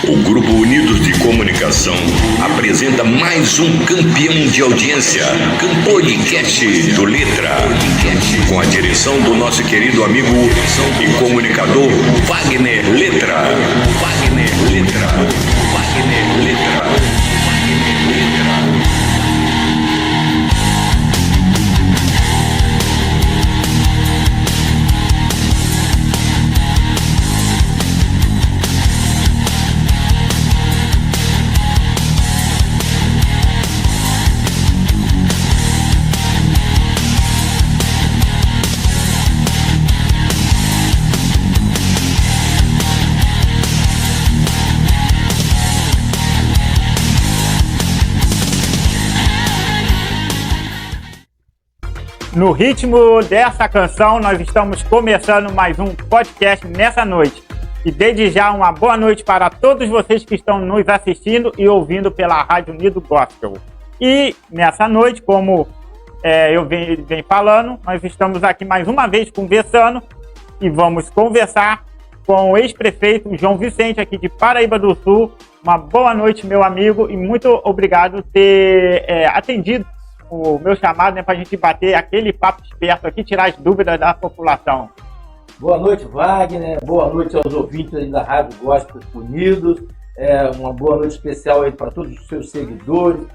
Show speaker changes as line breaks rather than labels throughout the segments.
O Grupo Unidos de Comunicação apresenta mais um campeão de audiência, Podcast do Letra, com a direção do nosso querido amigo e comunicador Wagner Letra. Wagner Letra. Wagner Letra.
No ritmo dessa canção, nós estamos começando mais um podcast nessa noite. E desde já, uma boa noite para todos vocês que estão nos assistindo e ouvindo pela Rádio Unido Gospel. E nessa noite, como eu venho falando, nós estamos aqui mais uma vez conversando e vamos conversar com o ex-prefeito João Vicente, aqui de Paraíba do Sul. Uma boa noite, meu amigo, e muito obrigado por ter atendido o meu chamado, né, para a gente bater aquele papo esperto aqui, tirar as dúvidas da população.
Boa noite, Wagner. Boa noite aos ouvintes aí da Rádio Gospel Unidos. Uma boa noite especial aí para todos os seus seguidores.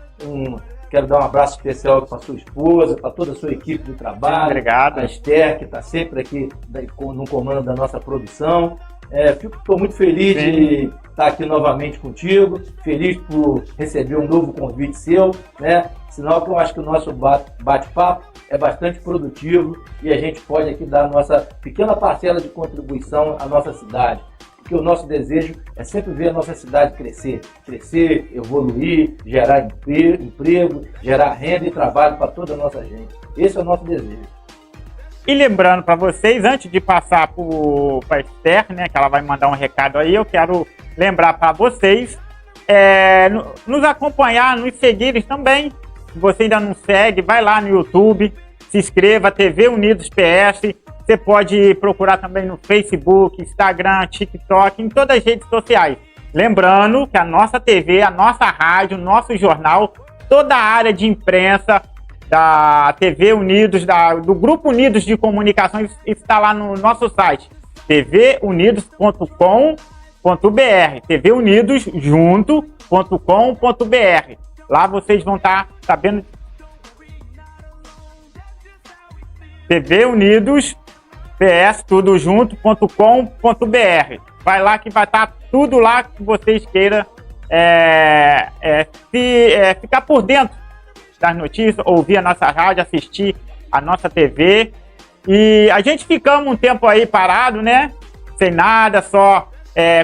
Quero dar um abraço especial para sua esposa, para toda a sua equipe de trabalho.
Obrigado.
A Esther, que está sempre aqui no comando da nossa produção. Estou muito feliz de estar aqui novamente contigo, feliz por receber um novo convite seu, né? Sinal que eu acho que o nosso bate-papo é bastante produtivo e a gente pode aqui dar a nossa pequena parcela de contribuição à nossa cidade. Porque o nosso desejo é sempre ver a nossa cidade crescer, evoluir, gerar emprego, gerar renda e trabalho para toda a nossa gente. Esse é o nosso desejo.
E lembrando para vocês, antes de passar para a Esther, né, que ela vai mandar um recado aí, eu quero lembrar para vocês nos acompanhar, nos seguirem também. Se você ainda não segue, vai lá no YouTube, se inscreva, TV Unidos PS. Você pode procurar também no Facebook, Instagram, TikTok, em todas as redes sociais. Lembrando que a nossa TV, a nossa rádio, o nosso jornal, toda a área de imprensa da TV Unidos, do Grupo Unidos de Comunicação, está lá no nosso site, tvunidos.com.br, tvunidosjunto.com.br. Lá vocês vão estar sabendo. tvunidosps.com.br. Vai lá que vai estar tudo lá que vocês queiram ficar por dentro das notícias, ouvir a nossa rádio, assistir a nossa TV. E a gente ficamos um tempo aí parado, né? Sem nada, só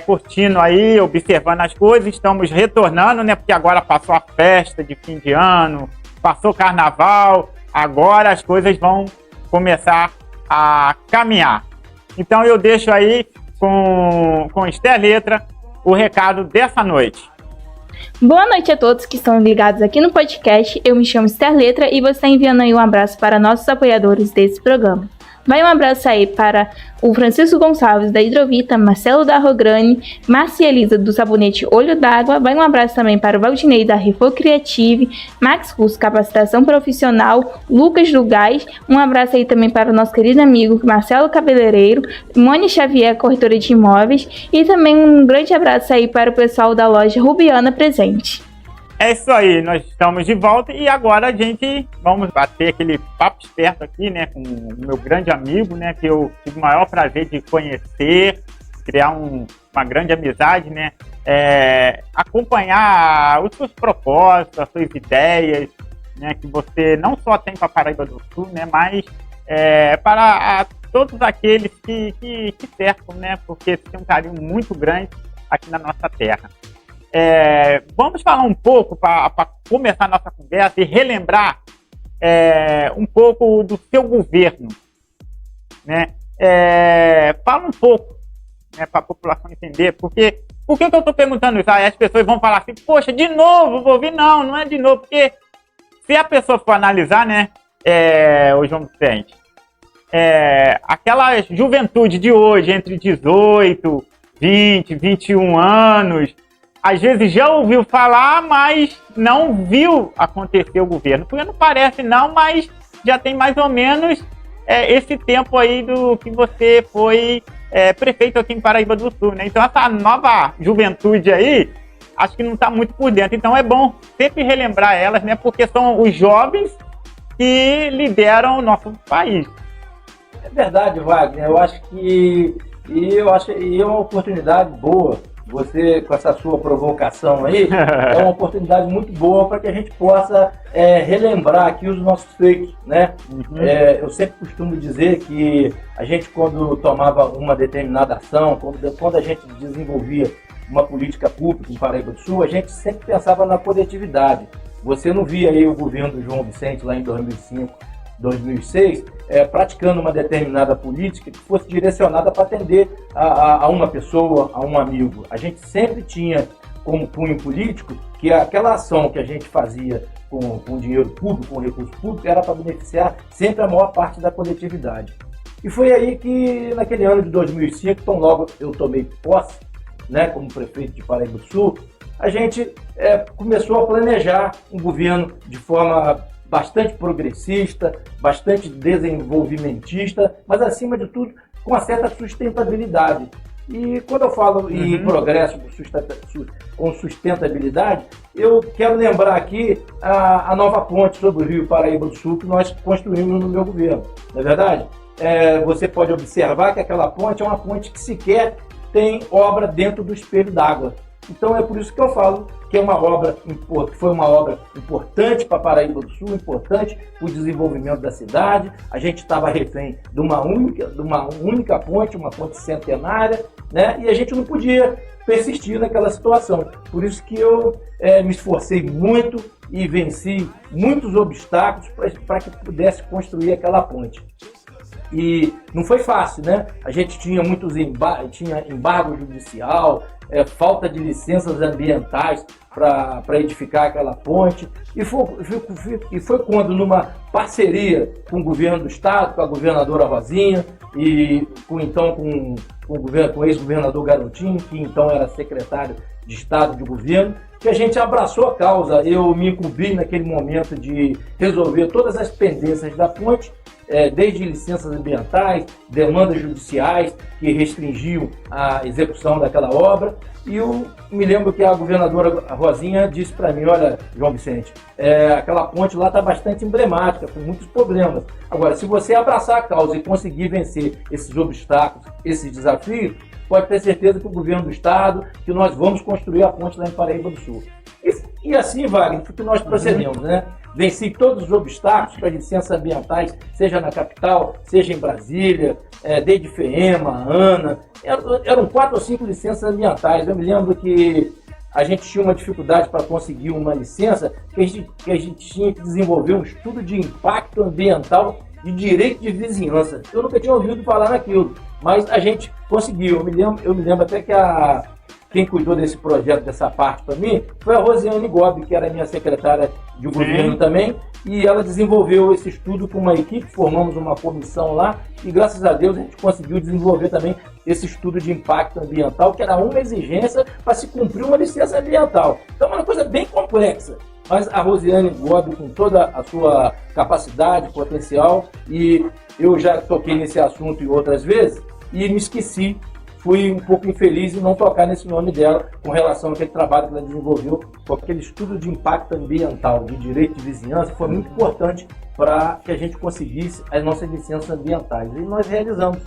curtindo aí, observando as coisas. Estamos retornando, né? Porque agora passou a festa de fim de ano, passou o carnaval, agora as coisas vão começar a caminhar. Então eu deixo aí com Esther Letra o recado dessa noite.
Boa noite a todos que estão ligados aqui no podcast. Eu me chamo Esther Letra e vou estar enviando aí um abraço para nossos apoiadores desse programa. Vai um abraço aí para o Francisco Gonçalves da Hidrovita, Marcelo da Rograni, Marcia Elisa do Sabonete Olho d'Água. Vai um abraço também para o Valdinei da Refor Creative, Max Russo Capacitação Profissional, Lucas do Gás. Um abraço aí também para o nosso querido amigo Marcelo Cabeleireiro, Mônica Xavier, corretora de imóveis. E também um grande abraço aí para o pessoal da loja Rubiana Presente.
É isso aí, nós estamos de volta e agora a gente vamos bater aquele papo esperto aqui, né, com o meu grande amigo, né, que eu tive o maior prazer de conhecer, criar uma grande amizade, né, acompanhar os seus propósitos, as suas ideias, né, que você não só tem para Paraíba do Sul, né, mas para todos aqueles que cercam, né, porque tem um carinho muito grande aqui na nossa terra. Vamos falar um pouco, para começar a nossa conversa e relembrar um pouco do seu governo, né? Fala um pouco, né, para a população entender, porque por que eu estou perguntando isso? As pessoas vão falar assim, poxa, de novo, vou ouvir. Não é de novo, porque se a pessoa for analisar, né, o João Vicente, aquela juventude de hoje, entre 18, 20, 21 anos, às vezes já ouviu falar, mas não viu acontecer o governo. Porque não parece não, mas já tem mais ou menos esse tempo aí do que você foi prefeito aqui em Paraíba do Sul, né? Então essa nova juventude aí, acho que não está muito por dentro. Então é bom sempre relembrar elas, né? Porque são os jovens que lideram o nosso país.
É verdade, Wagner. Eu acho que é uma oportunidade boa. Você, com essa sua provocação aí, é uma oportunidade muito boa para que a gente possa relembrar aqui os nossos feitos, né? Uhum. Eu sempre costumo dizer que a gente, quando tomava uma determinada ação, quando a gente desenvolvia uma política pública em Paraíba do Sul, a gente sempre pensava na coletividade. Você não via aí o governo do João Vicente lá em 2005, 2006, praticando uma determinada política que fosse direcionada para atender a uma pessoa, a um amigo. A gente sempre tinha como cunho político que aquela ação que a gente fazia com dinheiro público, com recurso público, era para beneficiar sempre a maior parte da coletividade. E foi aí que, naquele ano de 2005, tão logo eu tomei posse, né, como prefeito de Paraíba do Sul, a gente começou a planejar um governo de forma bastante progressista, bastante desenvolvimentista, mas acima de tudo com uma certa sustentabilidade. E quando eu falo em progresso com sustentabilidade, eu quero lembrar aqui a nova ponte sobre o Rio Paraíba do Sul que nós construímos no meu governo, não é verdade? Você pode observar que aquela ponte é uma ponte que sequer tem obra dentro do espelho d'água. Então é por isso que eu falo que foi uma obra importante para Paraíba do Sul, importante para o desenvolvimento da cidade. A gente estava refém de uma única ponte, uma ponte centenária, né? E a gente não podia persistir naquela situação. Por isso que eu me esforcei muito e venci muitos obstáculos para que pudesse construir aquela ponte. E não foi fácil, né? A gente tinha tinha embargo judicial, falta de licenças ambientais para edificar aquela ponte. E foi quando, numa parceria com o governo do estado, com a governadora Rosinha e com o ex-governador Garotinho, que então era secretário de Estado de Governo, que a gente abraçou a causa. Eu me incumbi naquele momento de resolver todas as pendências da ponte, desde licenças ambientais, demandas judiciais que restringiam a execução daquela obra. E eu me lembro que a governadora Rosinha disse para mim: olha, João Vicente, aquela ponte lá está bastante emblemática, com muitos problemas. Agora, se você abraçar a causa e conseguir vencer esses obstáculos, esses desafios, pode ter certeza que o governo do estado, que nós vamos construir a ponte lá em Paraíba do Sul. E assim, Wagner, que nós procedemos, né? Venci todos os obstáculos para licenças ambientais, seja na capital, seja em Brasília, desde FEMA, ANA. Eram 4 ou 5 licenças ambientais. Eu me lembro que a gente tinha uma dificuldade para conseguir uma licença, que a gente tinha que desenvolver um estudo de impacto ambiental de direito de vizinhança. Eu nunca tinha ouvido falar naquilo, mas a gente conseguiu. Eu me lembro até que quem cuidou desse projeto, dessa parte para mim, foi a Rosiane Gobi, que era minha secretária de governo também, e ela desenvolveu esse estudo com uma equipe, formamos uma comissão lá, e graças a Deus a gente conseguiu desenvolver também esse estudo de impacto ambiental, que era uma exigência para se cumprir uma licença ambiental. Então é uma coisa bem complexa. Mas a Rosiane Gobi, com toda a sua capacidade, potencial, e eu já toquei nesse assunto em outras vezes, e me esqueci, fui um pouco infeliz em não tocar nesse nome dela com relação àquele trabalho que ela desenvolveu, com aquele estudo de impacto ambiental, de direito de vizinhança, foi muito importante para que a gente conseguisse as nossas licenças ambientais. E nós realizamos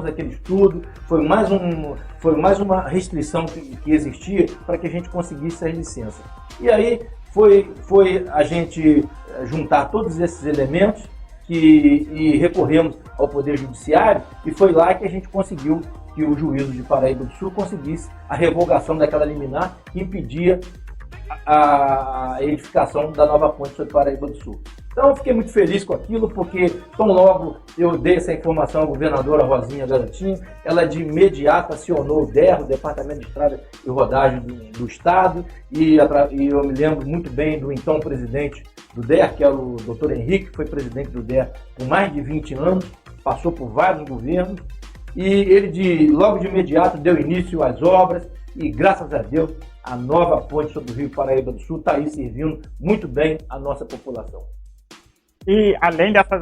aquele estudo, foi mais uma restrição que existia para que a gente conseguisse as licenças. E aí foi a gente juntar todos esses elementos e recorremos ao Poder Judiciário, e foi lá que a gente conseguiu que o juízo de Paraíba do Sul conseguisse a revogação daquela liminar que impedia a edificação da nova ponte sobre Paraíba do Sul. Então eu fiquei muito feliz com aquilo, porque tão logo eu dei essa informação à governadora Rosinha Garotinho, ela de imediato acionou o DER, o Departamento de Estrada e Rodagem do Estado, e eu me lembro muito bem do então presidente do DER, que era o Dr. Henrique, que foi presidente do DER por mais de 20 anos, passou por vários governos, e ele logo de imediato deu início às obras, e graças a Deus a nova ponte sobre o Rio Paraíba do Sul está aí servindo muito bem a nossa população.
E além dessa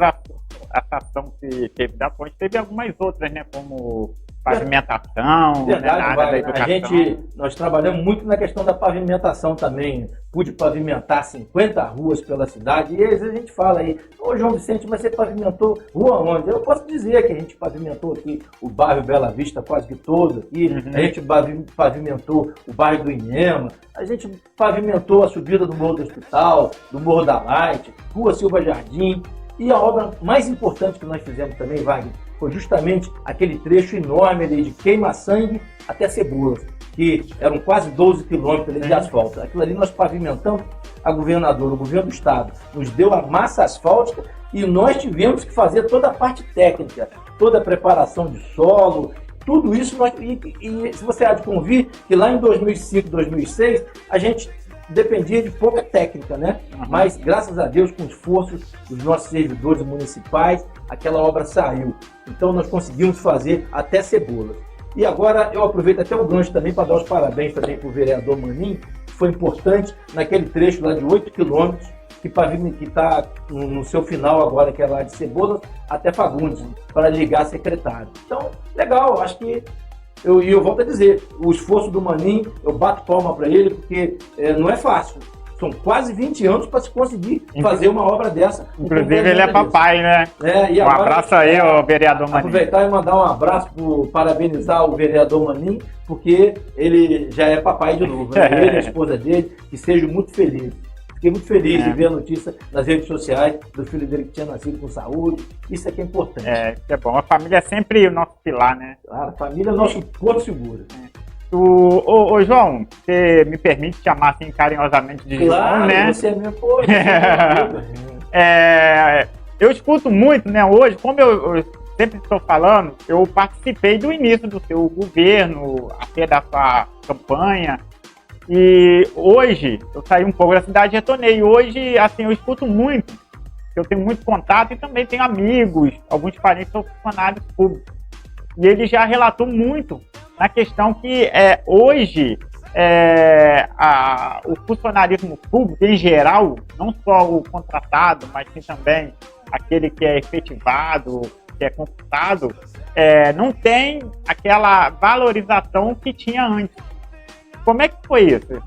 ação que teve da ponte, teve algumas outras, né? Como pavimentação,
verdade,
né, na área da educação.
Nós trabalhamos muito na questão da pavimentação também. Pude pavimentar 50 ruas pela cidade. E às vezes a gente fala aí, ô João Vicente, mas você pavimentou rua onde? Eu posso dizer que a gente pavimentou aqui o bairro Bela Vista quase que todo aqui. A gente pavimentou o bairro do Inhema. A gente pavimentou a subida do Morro do Hospital, do Morro da Light, Rua Silva Jardim. E a obra mais importante que nós fizemos também, Wagner, foi justamente aquele trecho enorme ali de Queima-Sangue até Cebolas, que eram quase 12 quilômetros de asfalto. Aquilo ali nós pavimentamos, o governo do estado nos deu a massa asfáltica e nós tivemos que fazer toda a parte técnica, toda a preparação de solo, tudo isso. E se você há de convir que lá em 2005, 2006, a gente dependia de pouca técnica, né? Mas, graças a Deus, com o esforço dos nossos servidores municipais, aquela obra saiu. Então, nós conseguimos fazer até Cebolas. E agora, eu aproveito até o gancho também para dar os parabéns também para o vereador Maninho, que foi importante naquele trecho lá de 8 quilômetros, que está no seu final agora, que é lá de Cebolas até Fagundes, para ligar secretário. Então, legal, acho que eu volto a dizer, o esforço do Maninho, eu bato palma para ele, porque não é fácil. São quase 20 anos para se conseguir fazer uma obra dessa.
Inclusive, ele é papai, né?
E
um abraço aí, o vereador Maninho.
Aproveitar e mandar um abraço, parabenizar o vereador Maninho, porque ele já é papai de novo. Né? Ele e a esposa dele, que sejam muito felizes. Fiquei muito feliz de ver a notícia nas redes sociais do filho dele que tinha nascido com saúde. Isso é que é importante.
É bom. A família é sempre o nosso pilar, né?
Claro, a família é o nosso porto seguro.
Ô João, você me permite chamar assim carinhosamente de João, né?
Você é meu povo.
Eu escuto muito, né? Hoje, como eu sempre estou falando, eu participei do início do seu governo, até da sua campanha. E hoje, eu saí um pouco da cidade e retornei. Hoje, assim, eu escuto muito, eu tenho muito contato e também tenho amigos, alguns parentes são funcionários públicos. E ele já relatou muito na questão que hoje o funcionarismo público, em geral, não só o contratado, mas sim também aquele que é efetivado, que é concursado, não tem aquela valorização que tinha antes. Como é que foi isso?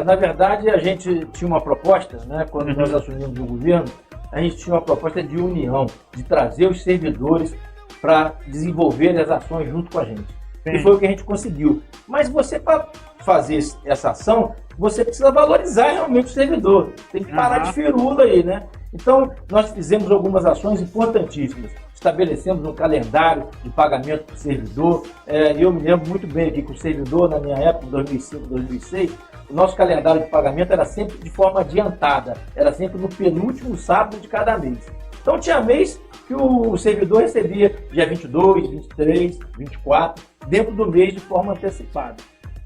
Na verdade, a gente tinha uma proposta, né? Quando nós assumimos o governo, a gente tinha uma proposta de união, de trazer os servidores para desenvolver as ações junto com a gente. Sim. E foi o que a gente conseguiu. Mas você, para fazer essa ação, você precisa valorizar realmente o servidor. Tem que parar de firula aí, né? Então, nós fizemos algumas ações importantíssimas. Estabelecemos um calendário de pagamento para o servidor. Eu me lembro muito bem aqui que o servidor, na minha época, 2005, 2006, o nosso calendário de pagamento era sempre de forma adiantada. Era sempre no penúltimo sábado de cada mês. Então, tinha mês que o servidor recebia dia 22, 23, 24, dentro do mês de forma antecipada,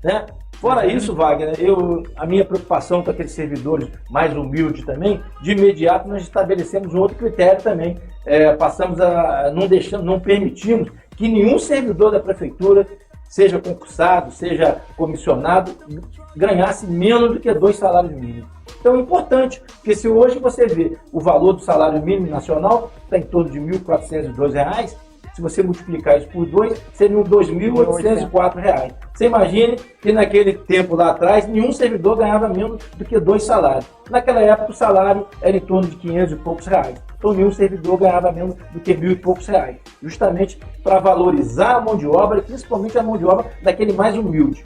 né? Fora isso, Wagner, a minha preocupação com aqueles servidores mais humildes também, de imediato nós estabelecemos um outro critério também. Passamos a não permitimos que nenhum servidor da prefeitura, seja concursado, seja comissionado, ganhasse menos do que 2 salários mínimos. Então é importante, porque se hoje você vê o valor do salário mínimo nacional, está em torno de R$ 1.402, se você multiplicar isso por 2, seriam R$ 2.804. Você imagine que naquele tempo lá atrás, nenhum servidor ganhava menos do que 2 salários. Naquela época o salário era em torno de 500 e poucos reais. Então nenhum servidor ganhava menos do que 1.000 e poucos reais. Justamente para valorizar a mão de obra e principalmente a mão de obra daquele mais humilde.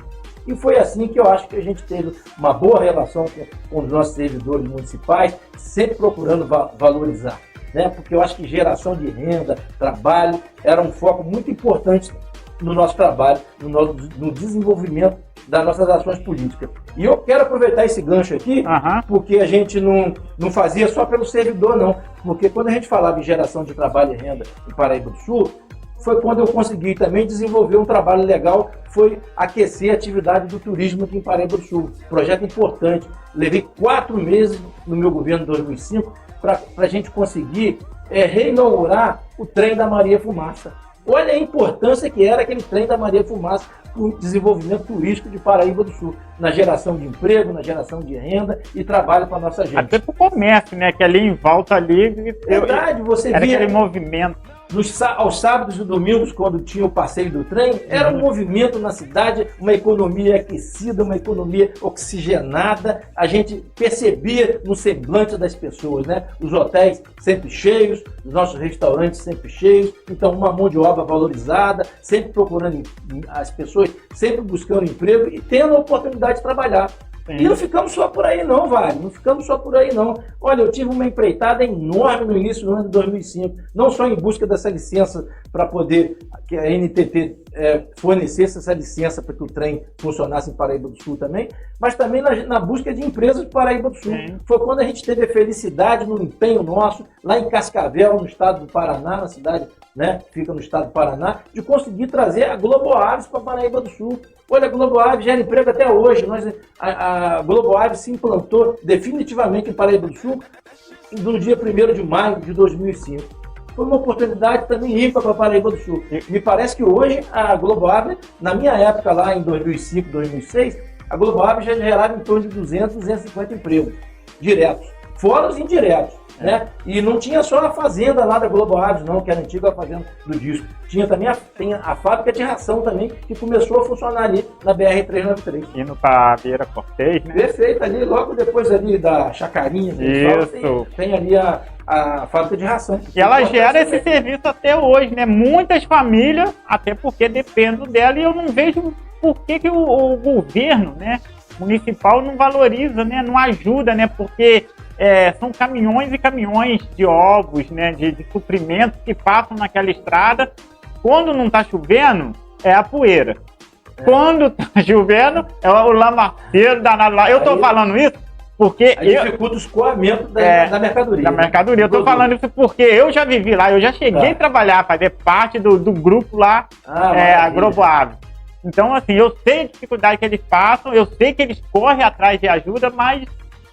E foi assim que eu acho que a gente teve uma boa relação com os nossos servidores municipais, sempre procurando valorizar. Né? Porque eu acho que geração de renda, trabalho, era um foco muito importante no nosso trabalho, no desenvolvimento das nossas ações políticas. E eu quero aproveitar esse gancho aqui, porque a gente não fazia só pelo servidor, não. Porque quando a gente falava em geração de trabalho e renda em Paraíba do Sul, foi quando eu consegui também desenvolver um trabalho legal, foi aquecer a atividade do turismo aqui em Paraíba do Sul. Projeto importante. Levei 4 meses no meu governo em 2005 para a gente conseguir reinaugurar o trem da Maria Fumaça. Olha a importância que era aquele trem da Maria Fumaça para o desenvolvimento turístico de Paraíba do Sul, na geração de emprego, na geração de renda e trabalho para a nossa gente.
Até para o comércio, né? Que ali em volta ali...
Verdade, você
era
via...
aquele movimento.
Aos sábados e domingos, quando tinha o passeio do trem, era um movimento na cidade, uma economia aquecida, uma economia oxigenada. A gente percebia no semblante das pessoas, né? Os hotéis sempre cheios, os nossos restaurantes sempre cheios. Então, uma mão de obra valorizada, sempre procurando as pessoas, sempre buscando emprego e tendo a oportunidade de trabalhar. E não ficamos só por aí não, Vale, não ficamos só por aí não. Olha, eu tive uma empreitada enorme no início do ano de 2005, não só em busca dessa licença para poder que a NTT fornecesse essa licença para que o trem funcionasse em Paraíba do Sul também, mas também na busca de empresas de Paraíba do Sul. Foi quando a gente teve a felicidade no empenho nosso, lá em Cascavel, no estado do Paraná, na cidade, né, fica no estado do Paraná, de conseguir trazer a Globo Aves para Paraíba do Sul. Olha, a Globo Aves gera emprego até hoje. A Globo Aves se implantou definitivamente em Paraíba do Sul no dia 1º de maio de 2005. Foi uma oportunidade também ímpar para Paraíba do Sul. Me parece que hoje a Globo Aves, na minha época lá em 2005, 2006, a Globo Aves já gerava em torno de 200, 250 empregos diretos, fora os indiretos. Né? E não tinha só a fazenda lá da Globo Aves, não, que era a antiga fazenda do disco. Tinha também a fábrica de ração também, que começou a funcionar ali na BR-393.
Indo para Beira Cortez, né?
Perfeito, ali logo depois ali da Chacarinha, tem ali a fábrica de ração.
E ela gera esse serviço até hoje, né? Muitas famílias, até porque dependem dela, e eu não vejo por que o governo, né, municipal não valoriza, né, não ajuda, né, porque são caminhões e caminhões de ovos, né, de suprimentos que passam naquela estrada. Quando não está chovendo, é a poeira. Quando está chovendo, é o lamaceiro danado lá. Eu estou falando isso porque...
Aí dificulta o escoamento da mercadoria.
Da mercadoria. Eu estou falando isso porque eu já vivi lá, eu já cheguei a trabalhar, fazer parte do grupo lá, a Globo Aves. Então, assim, eu sei a dificuldade que eles passam, eu sei que eles correm atrás de ajuda, mas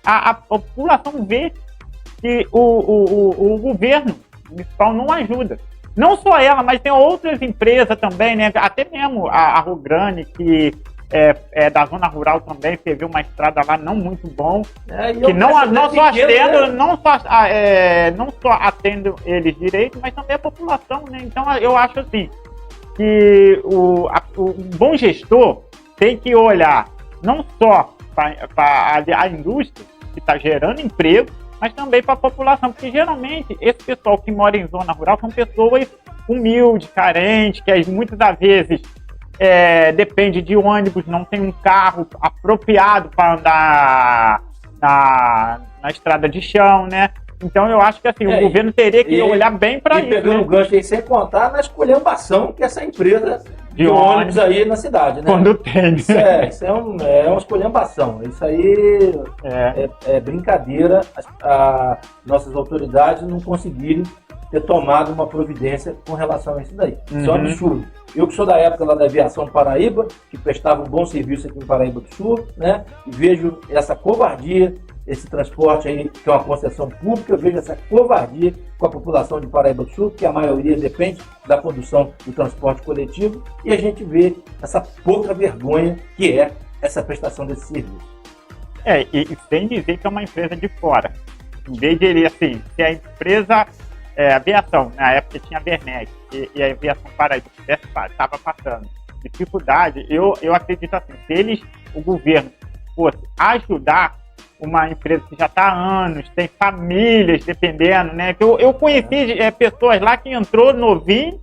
a população vê que o governo municipal não ajuda. Não só ela, mas tem outras empresas também, né? Até mesmo a Rograne, que é da zona rural também, teve uma estrada lá não muito bom, que não só atende eles direito, mas também a população, né? Então eu acho assim, que o bom gestor tem que olhar não só para a indústria, que está gerando emprego, mas também para a população, porque geralmente esse pessoal que mora em zona rural são pessoas humildes, carentes, que muitas das vezes depende de ônibus, não tem um carro apropriado para andar na estrada de chão, né? Então eu acho que assim, o governo teria que olhar bem para isso. E
pegando o gancho aí, sem contar na esculhambação que essa empresa de ônibus aí na cidade, né?
Quando tem.
Isso é uma esculhambação. Isso aí é brincadeira. Nossas autoridades não conseguirem ter tomado uma providência com relação a isso daí. Isso é um absurdo. Eu que sou da época lá da Aviação Paraíba, que prestava um bom serviço aqui em Paraíba do Sul, né? E vejo essa covardia, esse transporte aí, que é uma concessão pública, eu vejo essa covardia com a população de Paraíba do Sul, que a maioria depende da condução do transporte coletivo, e a gente vê essa pouca vergonha que é essa prestação desse serviço.
E sem dizer que é uma empresa de fora. Em vez de ele, assim, se a empresa, aviação, na época tinha a Werneck, e a Aviação Paraíba estava passando dificuldade, eu acredito assim, se o governo fosse ajudar uma empresa que já está há anos, tem famílias dependendo, né? Que eu conheci pessoas lá que entrou novinho,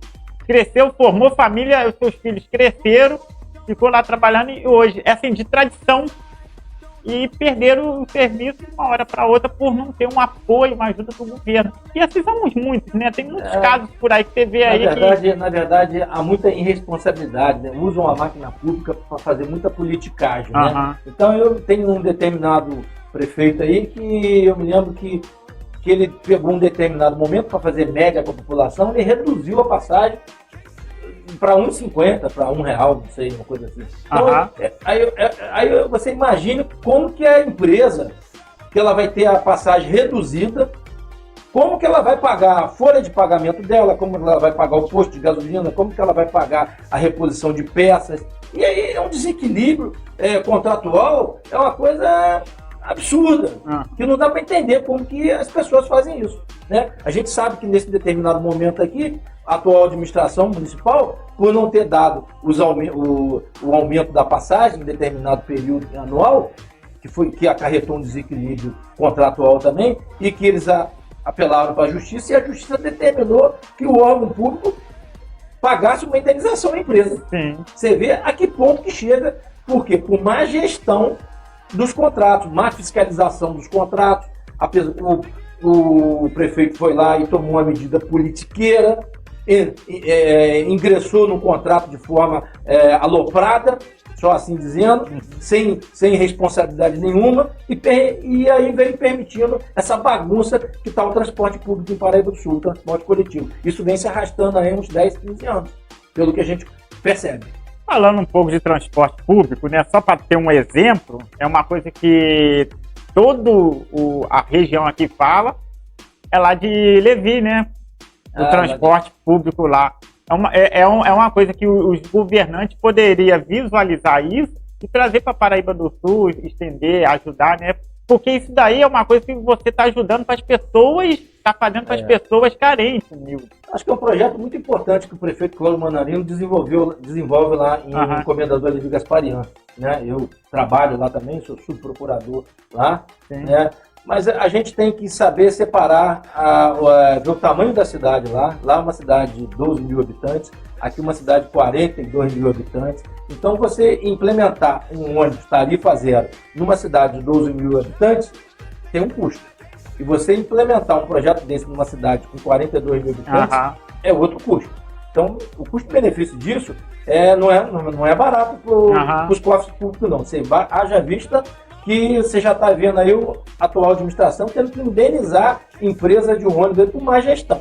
cresceu, formou família, os seus filhos cresceram, ficou lá trabalhando e hoje, assim, de tradição, e perderam o serviço de uma hora para outra por não ter um apoio, uma ajuda do governo. E assim somos muitos, né? Tem muitos casos por aí que você vê aí
Na verdade, há muita irresponsabilidade, né? Usam a máquina pública para fazer muita politicagem, né? Então eu tenho um determinado prefeito aí que eu me lembro que ele pegou um determinado momento para fazer média com a população, ele reduziu a passagem para 1,50, para R$1, não sei, uma coisa assim. Então, aí você imagina como que a empresa, que ela vai ter a passagem reduzida, como que ela vai pagar a folha de pagamento dela, como ela vai pagar o posto de gasolina, como que ela vai pagar a reposição de peças. E aí é um desequilíbrio contratual, é uma coisa absurda, que não dá para entender como que as pessoas fazem isso, né? A gente sabe que nesse determinado momento aqui, a atual administração municipal, por não ter dado o aumento da passagem em determinado período anual, que acarretou um desequilíbrio contratual também, e que eles apelaram para a justiça, e a justiça determinou que o órgão público pagasse uma indenização à empresa.
Sim.
Você vê a que ponto que chega, por quê? Por má gestão dos contratos, má fiscalização dos contratos. O prefeito foi lá e tomou uma medida politiqueira, ingressou no contrato de forma aloprada, só assim dizendo, sem responsabilidade nenhuma, e aí vem permitindo essa bagunça que está o transporte público em Paraíba do Sul, o transporte coletivo. Isso vem se arrastando aí uns 10, 15 anos, pelo que a gente percebe.
Falando um pouco de transporte público, né, só para ter um exemplo, é uma coisa que toda a região aqui fala, é lá de Levi, né? O transporte público lá. É uma coisa que os governantes poderiam visualizar isso e trazer para Paraíba do Sul, estender, ajudar, né? Porque isso daí é uma coisa que você está ajudando para as pessoas, está fazendo para as pessoas carentes, Nilson.
Acho que é um projeto muito importante que o prefeito Cláudio Manarino desenvolve lá em Comendador Levi Gasparian, né? Eu trabalho lá também, sou subprocurador lá, né? Mas a gente tem que saber separar o tamanho da cidade lá. Lá é uma cidade de 12 mil habitantes, aqui uma cidade de 42 mil habitantes. Então você implementar um ônibus tarifa zero numa cidade de 12 mil habitantes tem um custo. E você implementar um projeto desse numa cidade com 42 mil habitantes é outro custo. Então o custo-benefício disso não é barato para os cofres públicos não. Você haja vista que você já está vendo aí a atual administração tendo que indenizar empresa de ônibus por má gestão,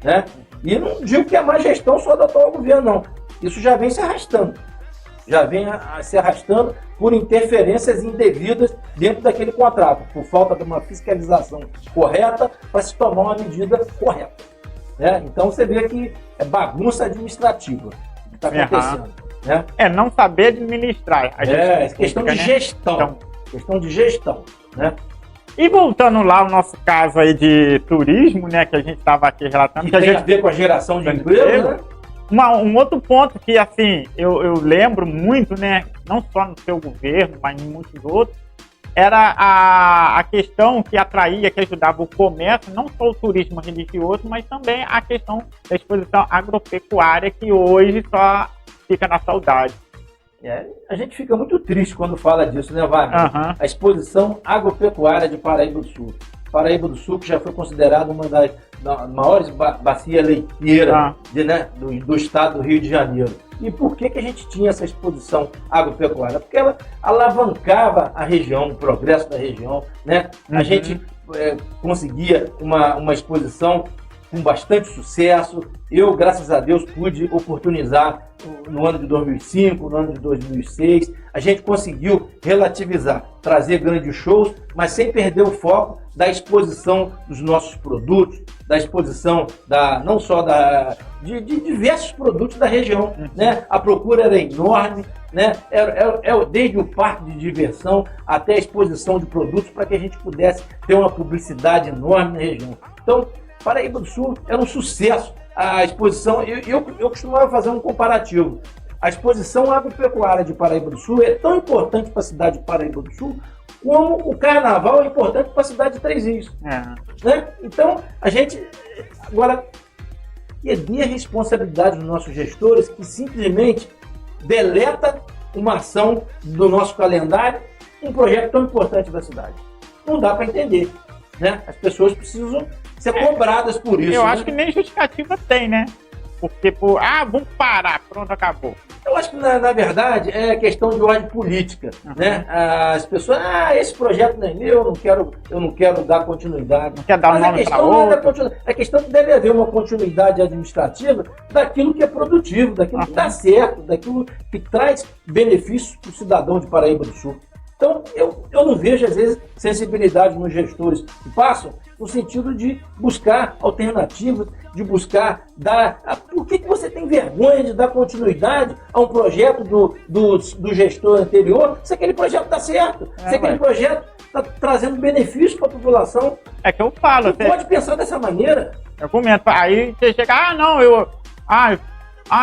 né? E não digo que é má gestão só do atual governo, não. Isso já vem se arrastando. Já vem se arrastando por interferências indevidas dentro daquele contrato, por falta de uma fiscalização correta para se tomar uma medida correta, né? Então você vê que é bagunça administrativa que está acontecendo, né?
Não saber administrar.
Questão de gestão. Questão de gestão, né?
E voltando lá ao nosso caso aí de turismo, né, que a gente estava aqui relatando.
Que tem a ver com a geração de emprego, né?
Um outro ponto que, assim, eu lembro muito, né, não só no seu governo, mas em muitos outros, era a questão que atraía, que ajudava o comércio, não só o turismo religioso, mas também a questão da exposição agropecuária, que hoje só fica na saudade.
A gente fica muito triste quando fala disso, né, Wagner? A exposição agropecuária de Paraíba do Sul. Paraíba do Sul, que já foi considerada uma das maiores bacias leiteiras do estado do Rio de Janeiro. E por que a gente tinha essa exposição agropecuária? Porque ela alavancava a região, o progresso da região, né? A gente conseguia uma exposição com bastante sucesso. Eu, graças a Deus, pude oportunizar no ano de 2005, no ano de 2006. A gente conseguiu relativizar, trazer grandes shows, mas sem perder o foco da exposição dos nossos produtos, da exposição não só de diversos produtos da região, né? A procura era enorme, né? Desde o parque de diversão até a exposição de produtos para que a gente pudesse ter uma publicidade enorme na região. Então, Paraíba do Sul era um sucesso. A exposição, eu costumava fazer um comparativo. A exposição agropecuária de Paraíba do Sul é tão importante para a cidade de Paraíba do Sul como o carnaval é importante para a cidade de Três Rios. Né? Então, a gente agora perder a responsabilidade dos nossos gestores que simplesmente deleta uma ação do nosso calendário, um projeto tão importante da cidade. Não dá para entender, né? As pessoas precisam ser cobradas por isso.
Eu acho que nem justificativa tem, né? porque vamos parar, pronto, acabou.
Eu acho que, na verdade, é questão de ordem política, né? As pessoas, esse projeto não é meu, eu não quero dar continuidade.
Não quer dar um nome para outro.
A questão que deve haver uma continuidade administrativa daquilo que é produtivo, daquilo que dá certo, daquilo que traz benefícios para o cidadão de Paraíba do Sul. Então, eu não vejo, às vezes, sensibilidade nos gestores que passam no sentido de buscar alternativas, de buscar dar... Por que você tem vergonha de dar continuidade a um projeto do gestor anterior se aquele projeto está certo, se aquele projeto está trazendo benefício para a população?
É que eu falo...
Você pode pensar dessa maneira.
Eu comento, aí você chega,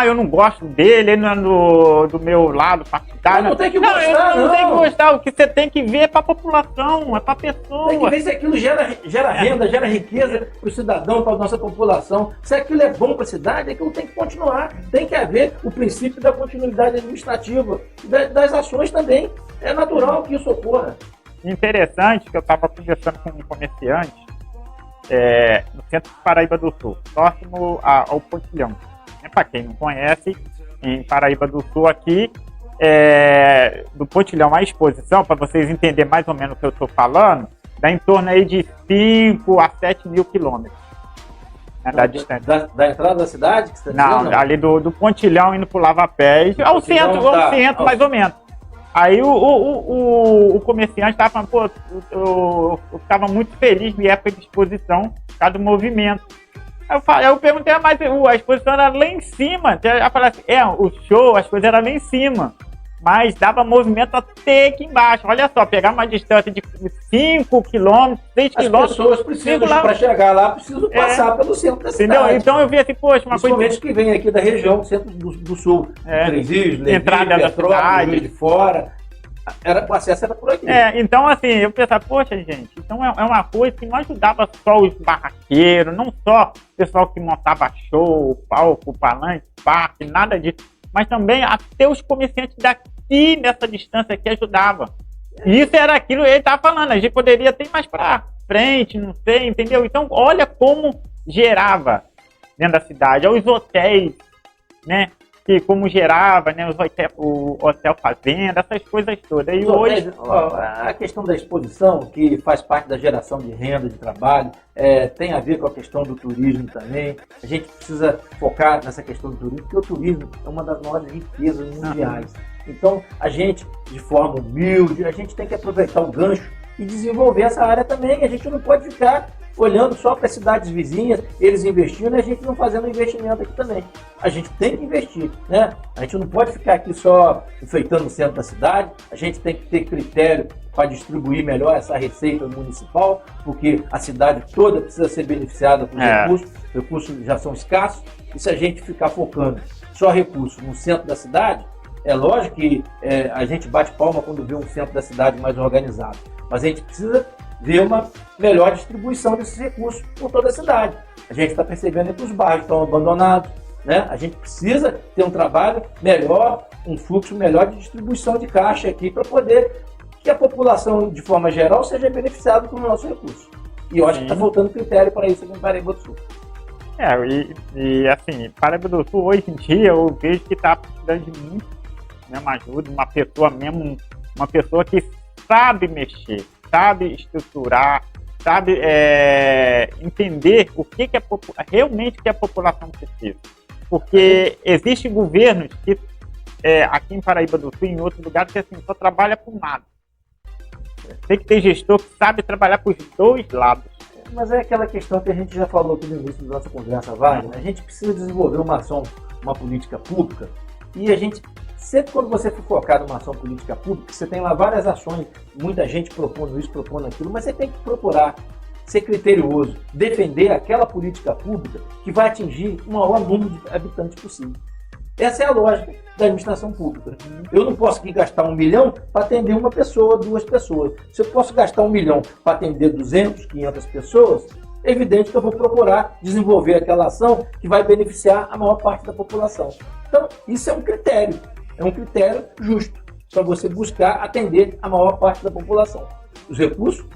eu não gosto dele, ele não é do meu lado partidário.
Não tem que gostar,
não tem que gostar. O que você tem que ver é para a população, é para a pessoa.
Tem que ver se aquilo gera renda, gera riqueza para o cidadão, para a nossa população. Se aquilo é bom para a cidade, aquilo tem que continuar. Tem que haver o princípio da continuidade administrativa, das ações também. É natural que isso ocorra.
Interessante que eu estava conversando com um comerciante no centro de Paraíba do Sul, próximo ao Pontilhão. Para quem não conhece, em Paraíba do Sul aqui, do Pontilhão à exposição, para vocês entenderem mais ou menos o que eu estou falando, dá em torno aí de 5 a 7 mil quilômetros, né, da distância.
Da entrada da cidade? Que você está
não,
dizendo?
Ali do Pontilhão indo para o Lava Pés, ao centro, mais ou menos. Aí o comerciante estava falando, eu ficava muito feliz em época de exposição, por causa do movimento. Eu perguntei, mas a exposição era lá em cima. Eu falei assim, o show, as coisas eram lá em cima. Mas dava movimento até aqui embaixo. Olha só, pegar uma distância de 5 quilômetros, 6 quilômetros.
As pessoas precisam, para chegar lá, precisam passar pelo centro da cidade.
Entendeu? Então eu vi assim, poxa, uma coisa...
Principalmente que vem aqui da região, centro do sul. Três Rios, Levi,
entrada da cidade.
Juiz de Fora. O acesso era por aqui.
Então assim, eu pensava, poxa gente, então é uma coisa que não ajudava só os barraqueiros, não só o pessoal que montava show, palco, palanque, parque, nada disso, mas também até os comerciantes daqui nessa distância aqui ajudava. E isso era aquilo que ele estava falando, a gente poderia ter mais para frente, não sei, entendeu? Então olha como gerava dentro da cidade, os hotéis, né? Que como gerava, né, o hotel fazenda, essas coisas todas. E hoje...
a questão da exposição, que faz parte da geração de renda, de trabalho, tem a ver com a questão do turismo também. A gente precisa focar nessa questão do turismo, porque o turismo é uma das maiores riquezas mundiais. Então, a gente, de forma humilde, a gente tem que aproveitar o gancho e desenvolver essa área também. A gente não pode ficar olhando só para as cidades vizinhas, eles investindo e a gente não fazendo investimento aqui também. A gente tem que investir, né? A gente não pode ficar aqui só enfeitando o centro da cidade, a gente tem que ter critério para distribuir melhor essa receita municipal, porque a cidade toda precisa ser beneficiada por recursos já são escassos, e se a gente ficar focando só recursos no centro da cidade, é lógico que a gente bate palma quando vê um centro da cidade mais organizado, mas a gente precisa ver uma melhor distribuição desses recursos por toda a cidade. A gente está percebendo que os bairros estão abandonados, né? A gente precisa ter um trabalho melhor, um fluxo melhor de distribuição de caixa aqui para poder que a população, de forma geral, seja beneficiada com o nosso recurso. E eu acho que está faltando critério para isso aqui em Paraíba do Sul.
E assim, Paraíba do Sul, hoje em dia, eu vejo que está precisando de muito, né, uma ajuda, uma pessoa que sabe mexer, sabe estruturar, sabe entender o que realmente que a população precisa. Porque existem governos que, aqui em Paraíba do Sul e em outros lugares, que assim, só trabalha por nada. Tem que ter gestor que sabe trabalhar por os dois lados.
Mas é aquela questão que a gente já falou aqui no início da nossa conversa, Wagner. A gente precisa desenvolver uma ação, uma política pública, e a gente, sempre quando você for focar numa ação política pública, você tem lá várias ações, muita gente propondo isso, propondo aquilo, mas você tem que procurar ser criterioso, defender aquela política pública que vai atingir o maior número de habitantes possível. Essa é a lógica da administração pública. Eu não posso aqui gastar 1 milhão para atender uma pessoa, 2 pessoas. Se eu posso gastar 1 milhão para atender 200, 500 pessoas, é evidente que eu vou procurar desenvolver aquela ação que vai beneficiar a maior parte da população. Então, isso é um critério justo para você buscar atender a maior parte da população. Os recursos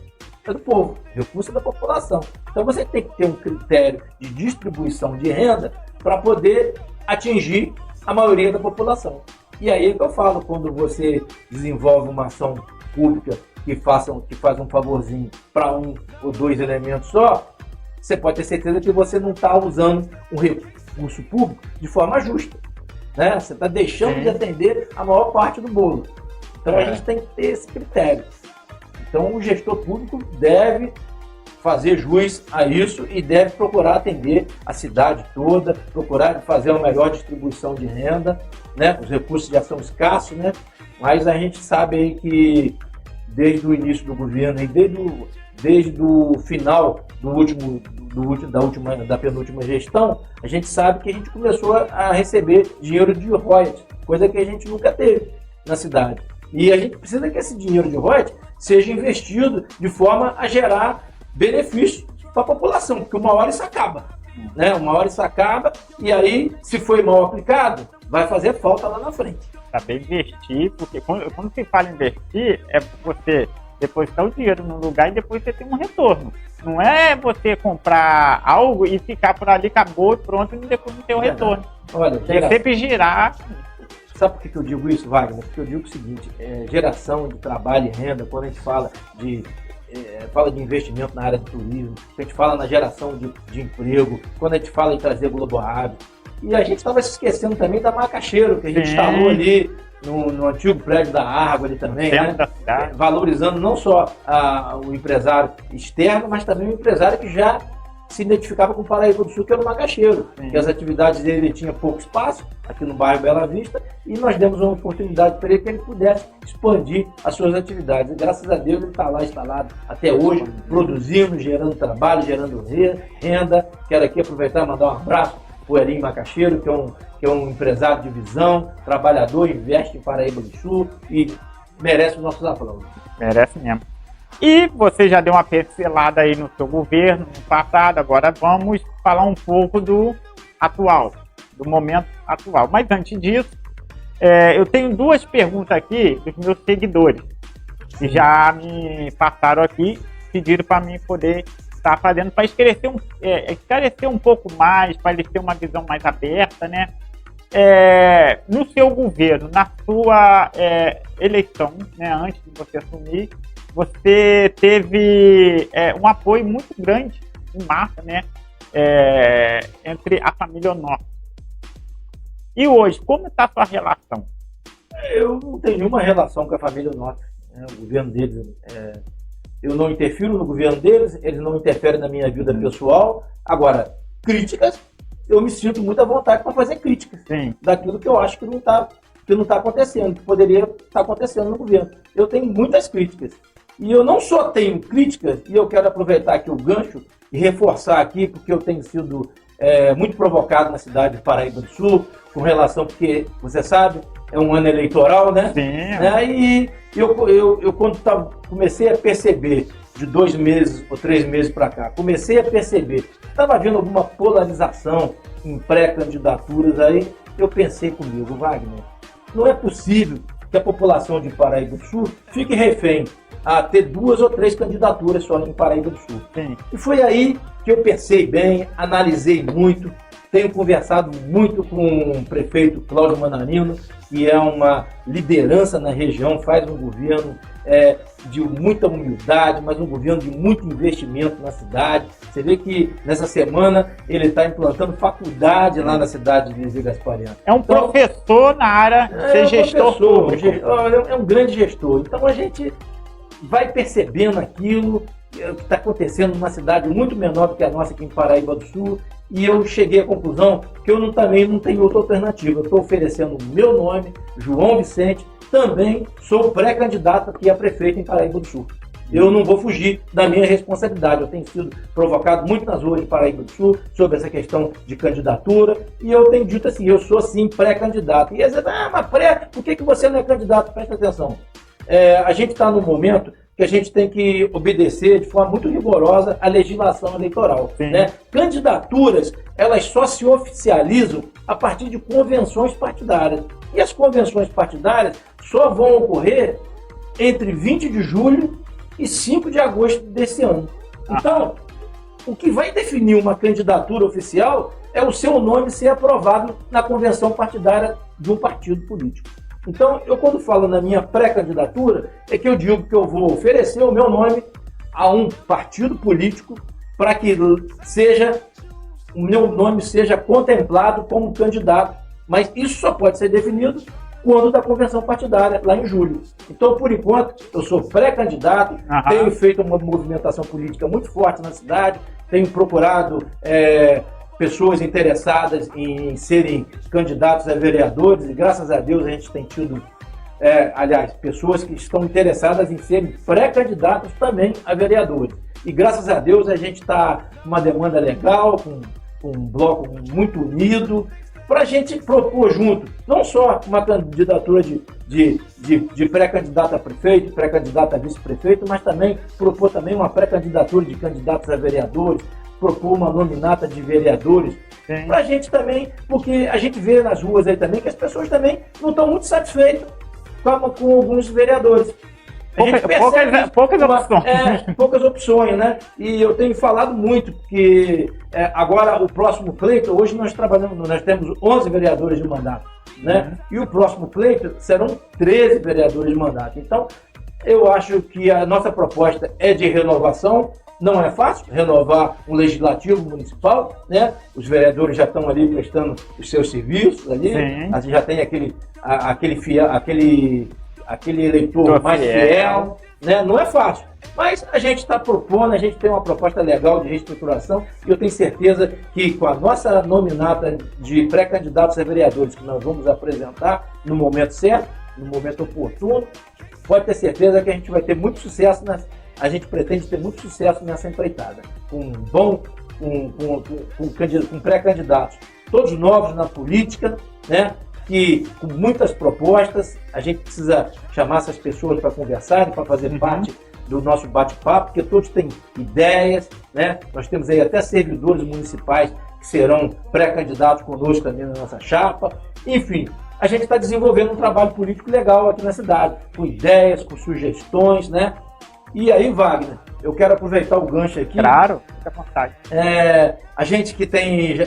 é do povo, o recurso é da população. Então, você tem que ter um critério de distribuição de renda para poder atingir a maioria da população. E aí é que eu falo, quando você desenvolve uma ação pública que faz um favorzinho para um ou dois elementos só, você pode ter certeza que você não está usando um recurso público de forma justa, né? Você está deixando de atender a maior parte do bolo. Então a gente tem que ter esse critério. Então o gestor público deve fazer jus a isso e deve procurar atender a cidade toda, procurar fazer uma melhor distribuição de renda, né? Os recursos já são escassos, né? Mas a gente sabe aí que desde o início do governo e desde o final da penúltima gestão, a gente sabe que a gente começou a receber dinheiro de royalties, coisa que a gente nunca teve na cidade. E a gente precisa que esse dinheiro de royalties seja investido de forma a gerar benefício para a população, porque uma hora isso acaba, né? Uma hora isso acaba e aí, se foi mal aplicado, vai fazer falta lá na frente.
Saber investir, porque quando se fala em investir, é você depositar o dinheiro num lugar e depois você tem um retorno. Não é você comprar algo e ficar por ali, acabou e pronto, e depois não ter o retorno.
Olha,
tem que sempre girar.
Sabe por que eu digo isso, Wagner? Porque eu digo o seguinte, geração de trabalho e renda, quando a gente fala de investimento na área do turismo, a gente fala na geração de emprego, quando a gente fala em trazer Globoável. E a gente estava se esquecendo também da Macaxeiro, que a gente instalou ali no antigo prédio da Argo ali também, né? Valorizando não só o empresário externo, mas também o empresário que já se identificava com o Paraíba do Sul, que era o Macaxeiro, que as atividades dele tinham pouco espaço, aqui no bairro Bela Vista, e nós demos uma oportunidade para ele que ele pudesse expandir as suas atividades. E graças a Deus ele está lá instalado até hoje, produzindo, gerando trabalho, gerando renda. Quero aqui aproveitar e mandar um abraço para o Erinho Macaxeiro, que é um empresário de visão, trabalhador, investe em Paraíba do Sul e merece os nossos aplausos.
Merece mesmo. E você já deu uma pincelada aí no seu governo, no passado, agora vamos falar um pouco do atual, do momento atual. Mas antes disso, eu tenho duas perguntas aqui dos meus seguidores, que já me passaram aqui, pediram para mim poder estar fazendo, para esclarecer um pouco mais, para eles terem uma visão mais aberta, né? No seu governo, na sua eleição, né, antes de você assumir, você teve um apoio muito grande, em massa, né, entre a família Honório. E hoje, como está a sua relação?
Eu não tenho nenhuma relação com a família Honório, né? O governo deles, eu não interfiro no governo deles, eles não interferem na minha vida pessoal. Agora, críticas, eu me sinto muito à vontade para fazer críticas.
Sim.
Daquilo que eu acho que não está acontecendo, que poderia estar acontecendo no governo. Eu tenho muitas críticas. E eu não só tenho críticas, e eu quero aproveitar aqui o gancho e reforçar aqui, porque eu tenho sido muito provocado na cidade de Paraíba do Sul, com relação, porque, você sabe, é um ano eleitoral, né?
Sim.
E eu quando comecei a perceber, de 2 meses ou 3 meses para cá, comecei a perceber que estava havendo alguma polarização em pré-candidaturas aí, eu pensei comigo, Wagner, não é possível que a população de Paraíba do Sul fique refém a ter 2 ou 3 candidaturas só em Paraíba do Sul.
Sim.
E foi aí que eu pensei bem, analisei muito, tenho conversado muito com o prefeito Cláudio Manarino, que é uma liderança na região, faz um governo de muita humildade, mas um governo de muito investimento na cidade. Você vê que nessa semana ele está implantando faculdade lá na cidade de Zé Gaspariano.
É um professor na área de ser gestor público.
É um grande gestor. Então a gente vai percebendo aquilo que está acontecendo numa cidade muito menor do que a nossa aqui em Paraíba do Sul, e eu cheguei à conclusão que eu também não tenho outra alternativa. Eu estou oferecendo o meu nome, João Vicente, também sou pré-candidato aqui a prefeito em Paraíba do Sul. Eu não vou fugir da minha responsabilidade. Eu tenho sido provocado muito nas ruas de Paraíba do Sul sobre essa questão de candidatura, e eu tenho dito assim, eu sou sim pré-candidato. E eles dizem, mas por que você não é candidato? Presta atenção. A gente está num momento que a gente tem que obedecer de forma muito rigorosa a legislação eleitoral, né? Candidaturas, elas só se oficializam a partir de convenções partidárias. E as convenções partidárias só vão ocorrer entre 20 de julho e 5 de agosto desse ano. Então, O que vai definir uma candidatura oficial é o seu nome ser aprovado na convenção partidária de um partido político. Então, eu quando falo na minha pré-candidatura, é que eu digo que eu vou oferecer o meu nome a um partido político para que o meu nome seja contemplado como candidato. Mas isso só pode ser definido quando da convenção partidária, lá em julho. Então, por enquanto, eu sou pré-candidato, tenho feito uma movimentação política muito forte na cidade, tenho procurado pessoas interessadas em serem candidatos a vereadores, e graças a Deus a gente tem tido, pessoas que estão interessadas em serem pré-candidatos também a vereadores. E graças a Deus a gente está com uma demanda legal, com um bloco muito unido, para a gente propor junto, não só uma candidatura de pré-candidato a prefeito, pré-candidato a vice-prefeito, mas também propor também uma pré-candidatura de candidatos a vereadores, propor uma nominata de vereadores, para a gente também, porque a gente vê nas ruas aí também que as pessoas também não estão muito satisfeitas com alguns vereadores. Poucas opções, né? E eu tenho falado muito, porque agora o próximo pleito, hoje nós temos 11 vereadores de mandato, né? E o próximo pleito serão 13 vereadores de mandato. Então, eu acho que a nossa proposta é de renovação. Não é fácil renovar um legislativo municipal, né? Os vereadores já estão ali prestando os seus serviços ali, a gente já tem aquele eleitor mais fiel, né? Não é fácil, mas a gente está propondo, a gente tem uma proposta legal de reestruturação e eu tenho certeza que com a nossa nominata de pré-candidatos a vereadores que nós vamos apresentar no momento certo, no momento oportuno, pode ter certeza que a gente vai ter muito sucesso, a gente pretende ter muito sucesso nessa empreitada, com pré-candidatos, todos novos na política, né? Que com muitas propostas, a gente precisa chamar essas pessoas para conversarem, para fazer parte do nosso bate-papo, porque todos têm ideias, né? Nós temos aí até servidores municipais que serão pré-candidatos conosco também na nossa chapa. Enfim, a gente está desenvolvendo um trabalho político legal aqui na cidade, com ideias, com sugestões, né? E aí, Wagner, eu quero aproveitar o gancho aqui.
Claro, fica à vontade.
A gente que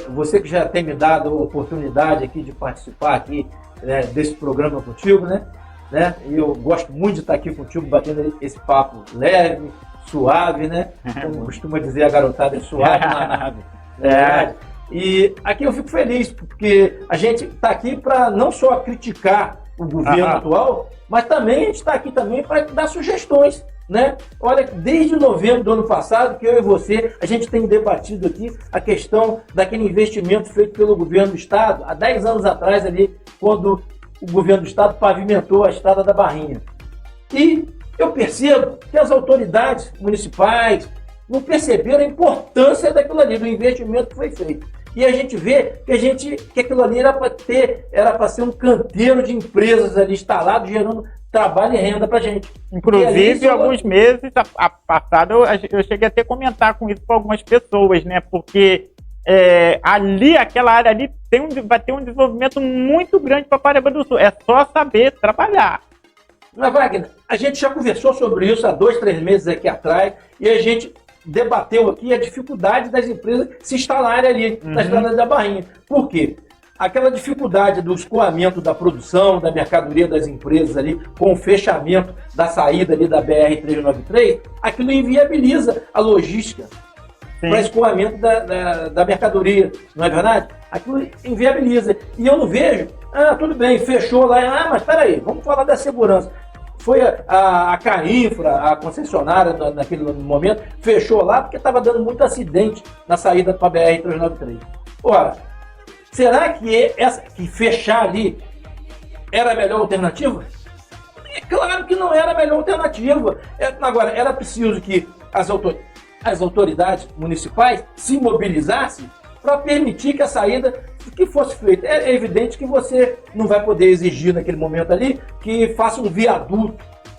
você que já tem me dado a oportunidade aqui de participar aqui, né, desse programa contigo, né? E eu gosto muito de estar aqui contigo, batendo esse papo leve, suave, né? Como costuma dizer a garotada, é suave na nave. E aqui eu fico feliz, porque a gente está aqui para não só criticar o governo atual, mas também a gente está aqui também para dar sugestões, né? Olha, desde novembro do ano passado, que eu e você, a gente tem debatido aqui a questão daquele investimento feito pelo governo do estado, há 10 anos atrás ali, quando o governo do estado pavimentou a estrada da Barrinha. E eu percebo que as autoridades municipais não perceberam a importância daquilo ali, do investimento que foi feito. E a gente vê que aquilo ali era para ser um canteiro de empresas ali instalado, gerando trabalho e renda para a gente.
Inclusive, alguns meses passado, eu cheguei até a comentar com isso com algumas pessoas, né? Porque aquela área ali vai ter um desenvolvimento muito grande para Paraíba do Sul. É só saber trabalhar.
Mas, Wagner, a gente já conversou sobre isso há 2, 3 meses aqui atrás, e a gente debateu aqui a dificuldade das empresas se instalarem ali na estrada da Barrinha. Por quê? Aquela dificuldade do escoamento da produção, da mercadoria das empresas ali, com o fechamento da saída ali da BR-393, aquilo inviabiliza a logística para escoamento da mercadoria, não é verdade? Aquilo inviabiliza. E eu não vejo, tudo bem, fechou lá, mas espera aí, vamos falar da segurança. Foi a Cainfra, a concessionária naquele momento, fechou lá porque estava dando muito acidente na saída para a BR-393. Ora, será que fechar ali era a melhor alternativa? É claro que não era a melhor alternativa. Agora, era preciso que as autoridades municipais se mobilizassem para permitir que a saída que fosse feita. É evidente que você não vai poder exigir naquele momento ali que faça um viaduto,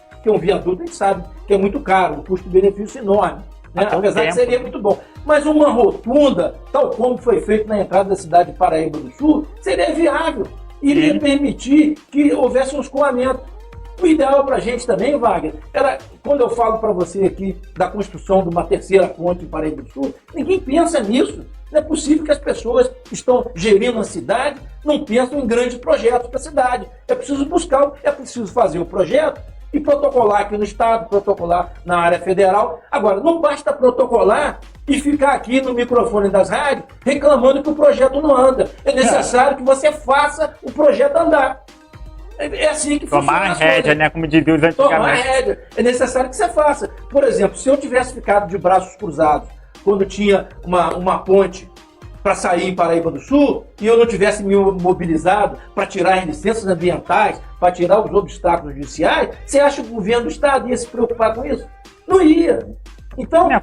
porque um viaduto a gente sabe que é muito caro, um custo-benefício enorme, né? Apesar que seria muito bom. Mas uma rotunda, tal como foi feito na entrada da cidade de Paraíba do Sul, seria viável. Iria permitir que houvesse um escoamento. O ideal para a gente também, Wagner, era, quando eu falo para você aqui da construção de uma terceira ponte em Paraíba do Sul, ninguém pensa nisso. Não é possível que as pessoas que estão gerindo a cidade não pensem em grandes projetos para a cidade. É preciso buscar, é preciso fazer o projeto e protocolar aqui no Estado, protocolar na área federal. Agora, não basta protocolar e ficar aqui no microfone das rádios reclamando que o projeto não anda. É necessário que você faça o projeto andar. É assim que funciona.
Tomar a rédea, né? Como dizia os antigamente.
Tomar a rédea. É necessário que você faça. Por exemplo, se eu tivesse ficado de braços cruzados quando tinha uma ponte para sair em Paraíba do Sul e eu não tivesse me mobilizado para tirar as licenças ambientais, para tirar os obstáculos judiciais, você acha que o governo do Estado ia se preocupar com isso? Não ia. Então, é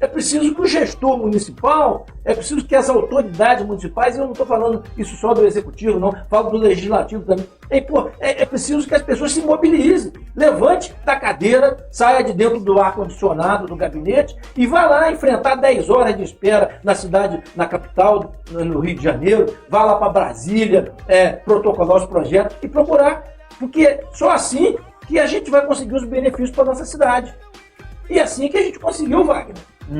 preciso que o gestor municipal, é preciso que as autoridades municipais, e eu não estou falando isso só do executivo, não, falo do legislativo também, é preciso que as pessoas se mobilizem, levante da cadeira, saia de dentro do ar-condicionado do gabinete e vá lá enfrentar 10 horas de espera na cidade, na capital, no Rio de Janeiro, vá lá para Brasília, protocolar os projetos e procurar, porque só assim que a gente vai conseguir os benefícios para a nossa cidade. E assim que a gente conseguiu, Wagner.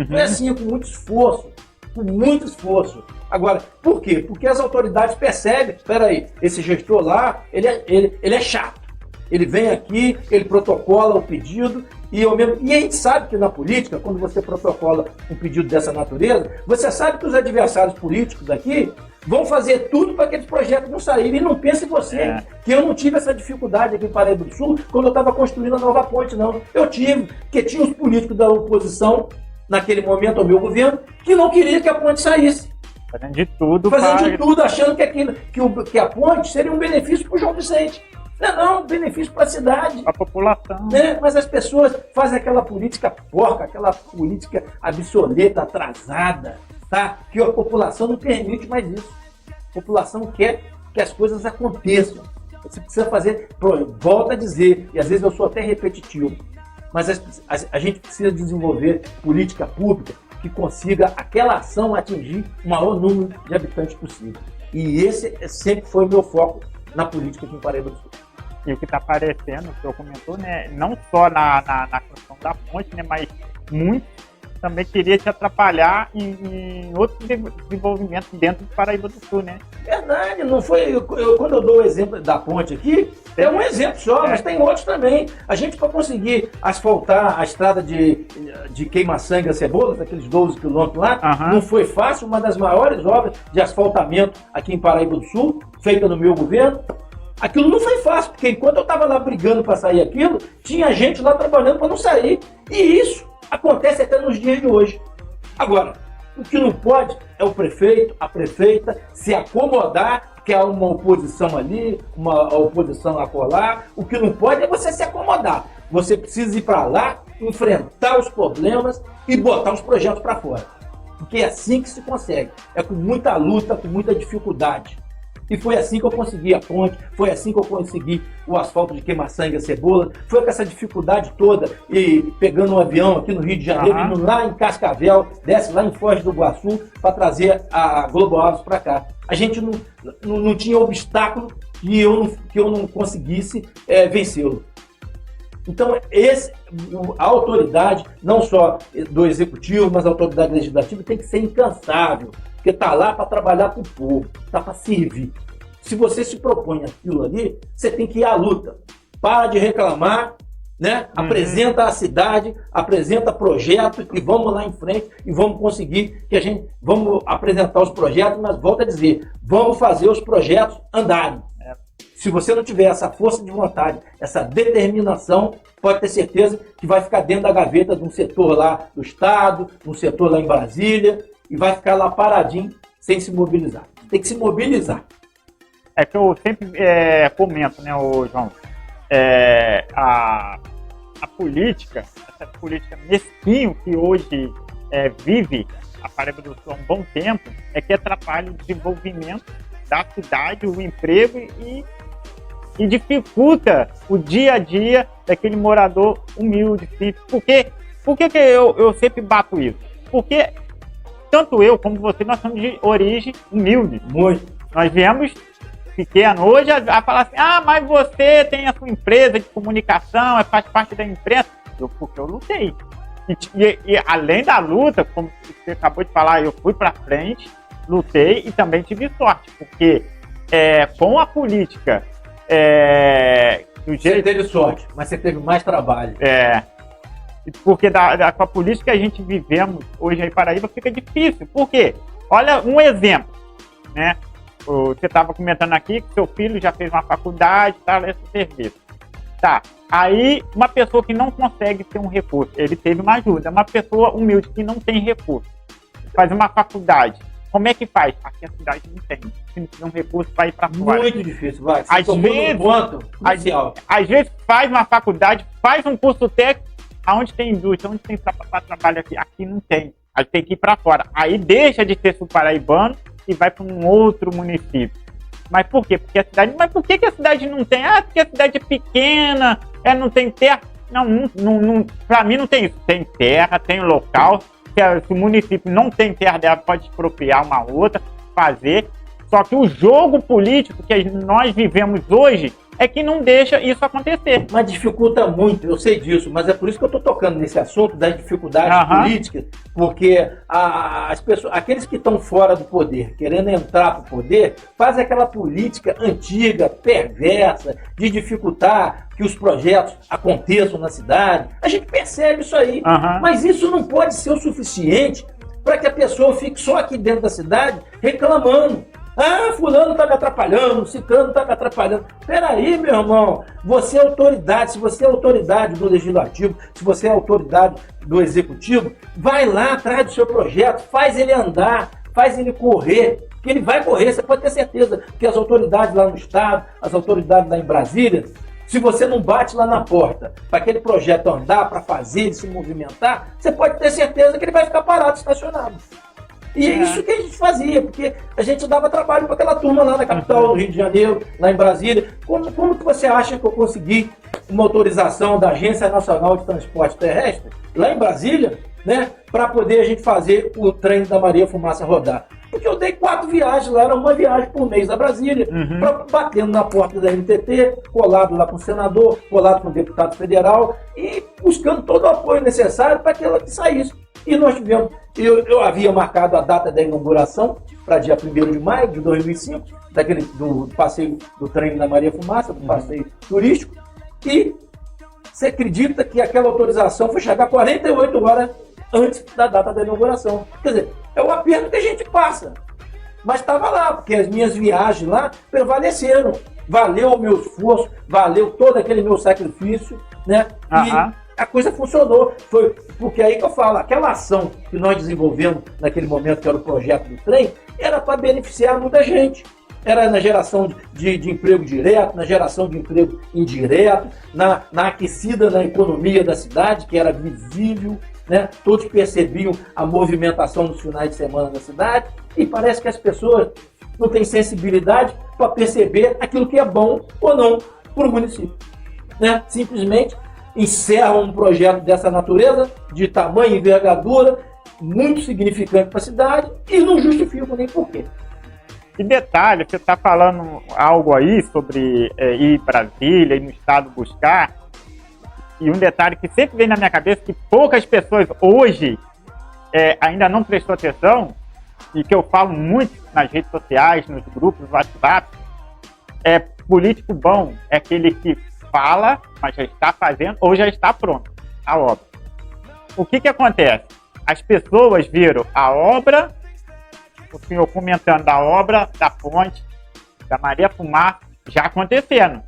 Foi assim, com muito esforço. Com muito esforço. Agora, por quê? Porque as autoridades percebem, espera aí, esse gestor lá, ele é chato. Ele vem aqui, ele protocola o pedido, e a gente sabe que na política, quando você protocola um pedido dessa natureza, você sabe que os adversários políticos daqui vão fazer tudo para aqueles projetos não saírem. E não pense em você, que eu não tive essa dificuldade aqui em Paraíba do Sul quando eu estava construindo a nova ponte, não. Eu tive, porque tinha os políticos da oposição, naquele momento ao meu governo, que não queria que a ponte saísse.
Fazendo de tudo,
achando que a ponte seria um benefício para o João Vicente. Não, benefício para a cidade.
Para a população.
Mas as pessoas fazem aquela política porca, aquela política obsoleta, atrasada, tá? Que a população não permite mais isso. A população quer que as coisas aconteçam. Você precisa fazer, volta a dizer, e às vezes eu sou até repetitivo, mas a gente precisa desenvolver política pública que consiga aquela ação atingir o maior número de habitantes possível. E esse sempre foi o meu foco na política aqui em Paraíba do Sul.
E o que está aparecendo, o senhor comentou, né, não só na questão da ponte, né, mas muito também queria te atrapalhar em outros desenvolvimentos dentro de Paraíba do Sul, né?
Verdade, não foi. Quando eu dou o exemplo da ponte aqui, é um exemplo só, mas tem outros também. A gente, para conseguir asfaltar a estrada de Queima-Sangue a Cebolas, aqueles 12 quilômetros lá, não foi fácil. Uma das maiores obras de asfaltamento aqui em Paraíba do Sul, feita no meu governo. Aquilo não foi fácil, porque enquanto eu estava lá brigando para sair aquilo, tinha gente lá trabalhando para não sair. E isso acontece até nos dias de hoje. Agora, o que não pode é o prefeito, a prefeita se acomodar, porque há uma oposição ali, uma oposição acolá. O que não pode é você se acomodar. Você precisa ir para lá, enfrentar os problemas e botar os projetos para fora. Porque é assim que se consegue. É com muita luta, com muita dificuldade. E foi assim que eu consegui a ponte, foi assim que eu consegui o asfalto de Queima-Sangue a Cebola, foi com essa dificuldade toda, e pegando um avião aqui no Rio de Janeiro, indo lá em Cascavel, desce lá em Foz do Iguaçu, para trazer a Globo Aros para cá. A gente não tinha obstáculo que eu não conseguisse vencê-lo. Então, a autoridade, não só do executivo, mas a autoridade legislativa, tem que ser incansável. Porque está lá para trabalhar para o povo, está para servir. Se você se propõe aquilo ali, você tem que ir à luta. Para de reclamar, né? Apresenta a cidade, apresenta projetos e vamos lá em frente e vamos conseguir vamos apresentar os projetos, mas volto a dizer, vamos fazer os projetos andarem. Se você não tiver essa força de vontade, essa determinação, pode ter certeza que vai ficar dentro da gaveta de um setor lá do Estado, de um setor lá em Brasília, e vai ficar lá paradinho, sem se mobilizar. Tem que se mobilizar.
É que eu sempre comento, né, João? A política, essa política mesquinho que hoje vive a Paraíba do Sul há um bom tempo, é que atrapalha o desenvolvimento da cidade, o emprego e dificulta o dia a dia daquele morador humilde. Por que eu sempre bato isso? Porque tanto eu como você, nós somos de origem humilde.
Muito.
Nós viemos pequeno. Hoje a falar assim, mas você tem a sua empresa de comunicação, faz parte da imprensa. Porque eu lutei. E além da luta, como você acabou de falar, eu fui para frente, lutei e também tive sorte, porque com a política...
Você teve sorte, mas você teve mais trabalho.
Porque com a política que a gente vivemos hoje aí em Paraíba fica difícil. Por quê? Olha um exemplo, né? Você estava comentando aqui que seu filho já fez uma faculdade, esse serviço. Tá, aí uma pessoa que não consegue ter um recurso, ele teve uma ajuda. Uma pessoa humilde que não tem recurso, faz uma faculdade. Como é que faz? Aqui a cidade não tem. Se não tiver um recurso, vai ir para fora.
Muito difícil, vai.
Às vezes faz uma faculdade, faz um curso técnico, aonde tem indústria, onde tem trabalho aqui não tem. Aí tem que ir para fora. Aí deixa de ter sul-paraibano e vai para um outro município. Mas por quê? Porque a cidade... Mas por que a cidade não tem? Porque a cidade é pequena, não tem terra. Não, para mim não tem isso. Tem terra, tem local. Se o município não tem terra dela, pode expropriar uma outra, fazer. Só que o jogo político que nós vivemos hoje é que não deixa isso acontecer.
Mas dificulta muito, eu sei disso, mas é por isso que eu estou tocando nesse assunto das dificuldades políticas, porque as pessoas, aqueles que estão fora do poder, querendo entrar para o poder, fazem aquela política antiga, perversa, de dificultar que os projetos aconteçam na cidade. A gente percebe isso aí, mas isso não pode ser o suficiente para que a pessoa fique só aqui dentro da cidade reclamando. Fulano está me atrapalhando, ciclano está me atrapalhando. Peraí, meu irmão, você é autoridade, se você é autoridade do legislativo, se você é autoridade do executivo, vai lá atrás do seu projeto, faz ele andar, faz ele correr, que ele vai correr, você pode ter certeza que as autoridades lá no estado, as autoridades lá em Brasília, se você não bate lá na porta para aquele projeto andar, para fazer ele se movimentar, você pode ter certeza que ele vai ficar parado, estacionado. E é isso que a gente fazia, porque a gente dava trabalho para aquela turma lá na capital, no Rio de Janeiro, lá em Brasília. Como que você acha que eu consegui uma autorização da Agência Nacional de Transporte Terrestre, lá em Brasília, né, para poder a gente fazer o trem da Maria Fumaça rodar? Porque eu dei 4 viagens lá, era uma viagem por mês a Brasília, batendo na porta da NTT, colado lá com o senador, colado com o deputado federal e buscando todo o apoio necessário para que ela saísse. E nós tivemos, eu havia marcado a data da inauguração para dia 1º de maio de 2005, do passeio do trem da Maria Fumaça, do passeio turístico, e você acredita que aquela autorização foi chegar 48 horas antes da data da inauguração. Quer dizer, é o aperto que a gente passa. Mas estava lá, porque as minhas viagens lá prevaleceram. Valeu o meu esforço, valeu todo aquele meu sacrifício, né? E a coisa funcionou. Foi porque aí que eu falo, aquela ação que nós desenvolvemos naquele momento, que era o projeto do trem, era para beneficiar muita gente. Era na geração de emprego direto, na geração de emprego indireto, na aquecida na economia da cidade, que era visível, né? Todos percebiam a movimentação nos finais de semana da cidade, e parece que as pessoas não têm sensibilidade para perceber aquilo que é bom ou não para o município, né? Simplesmente encerram um projeto dessa natureza, de tamanho e envergadura, muito significante para a cidade, e não justificam nem porquê.
E detalhe, você está falando algo aí sobre ir para Brasília, ir no estado buscar, e um detalhe que sempre vem na minha cabeça, que poucas pessoas hoje ainda não prestou atenção, e que eu falo muito nas redes sociais, nos grupos, no WhatsApp, político bom é aquele que fala, mas já está fazendo ou já está pronto a obra. O que acontece? As pessoas viram a obra, o senhor comentando da obra, da ponte, da Maria Fumaça, já acontecendo.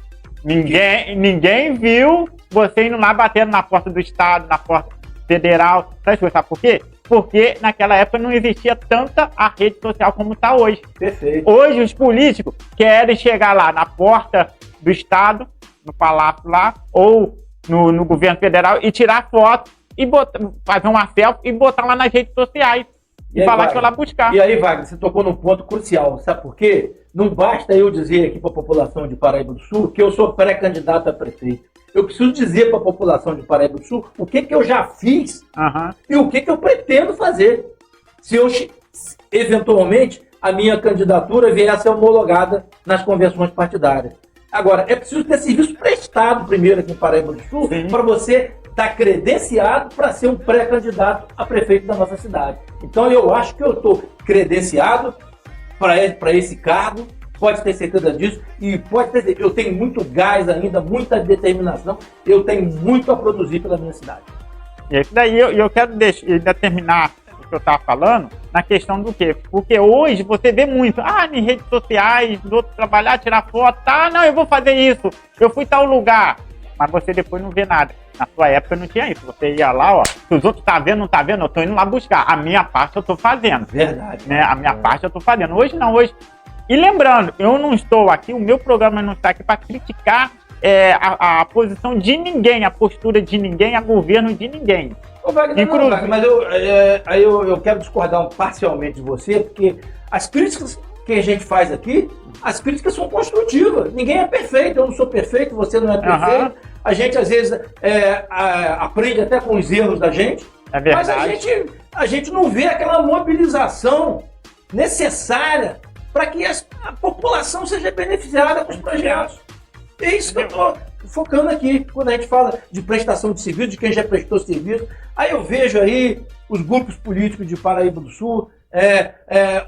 Ninguém viu você indo lá batendo na porta do estado, na porta federal. Sabe por quê? Porque naquela época não existia tanta a rede social como está hoje.
Perfeito.
Hoje os políticos querem chegar lá na porta do estado, no palácio lá, ou no governo federal, e tirar foto, e fazer uma selfie e botar lá nas redes sociais. E falar que foi lá buscar.
E aí, Wagner, você tocou num ponto crucial. Sabe por quê? Não basta eu dizer aqui para a população de Paraíba do Sul que eu sou pré-candidato a prefeito. Eu preciso dizer para a população de Paraíba do Sul o que eu já fiz e o que eu pretendo fazer. Se eu, eventualmente, a minha candidatura vier a ser homologada nas convenções partidárias. Agora, é preciso ter serviço prestado primeiro aqui em Paraíba do Sul para você estar credenciado para ser um pré-candidato a prefeito da nossa cidade. Então, eu acho que eu estou credenciado para esse cargo, pode ter certeza disso, e pode ter, eu tenho muito gás ainda, muita determinação, eu tenho muito a produzir pela minha cidade.
E daí eu quero ainda terminar o que eu estava falando na questão do quê? Porque hoje você vê muito, em redes sociais, vou trabalhar, tirar foto, não, eu vou fazer isso, eu fui tal lugar, mas você depois não vê nada. Na sua época não tinha isso, você ia lá, se os outros tá vendo, não tá vendo, eu tô indo lá buscar, a minha parte eu tô fazendo.
Verdade.
Né? A minha parte eu tô fazendo. Hoje não, hoje... E lembrando, eu não estou aqui, o meu programa não está aqui para criticar a posição de ninguém, a postura de ninguém, a governo de ninguém.
Ô, Wagner, Wagner, mas eu quero discordar parcialmente de você, porque as críticas que a gente faz aqui, as críticas são construtivas. Ninguém é perfeito, eu não sou perfeito, você não é perfeito. A gente, às vezes, aprende até com os erros da gente, mas a gente não vê aquela mobilização necessária para que a população seja beneficiada com os projetos. É isso que eu estou focando aqui, quando a gente fala de prestação de serviço, de quem já prestou serviço. Aí eu vejo aí os grupos políticos de Paraíba do Sul,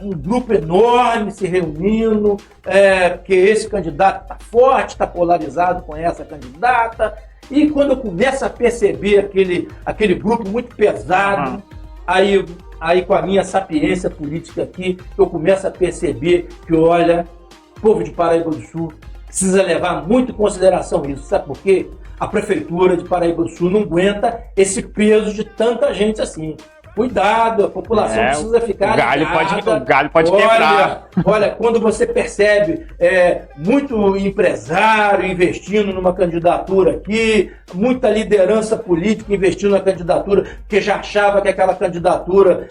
um grupo enorme se reunindo, porque esse candidato está forte, está polarizado com essa candidata. E quando eu começo a perceber aquele grupo muito pesado, aí com a minha sapiência política aqui, eu começo a perceber que, olha, o povo de Paraíba do Sul precisa levar muito em consideração isso. Sabe por quê? A Prefeitura de Paraíba do Sul não aguenta esse peso de tanta gente assim. Cuidado, a população precisa ficar
ligada. O galho pode quebrar.
Olha, quando você percebe muito empresário investindo numa candidatura aqui, muita liderança política investindo na candidatura, porque já achava que aquela candidatura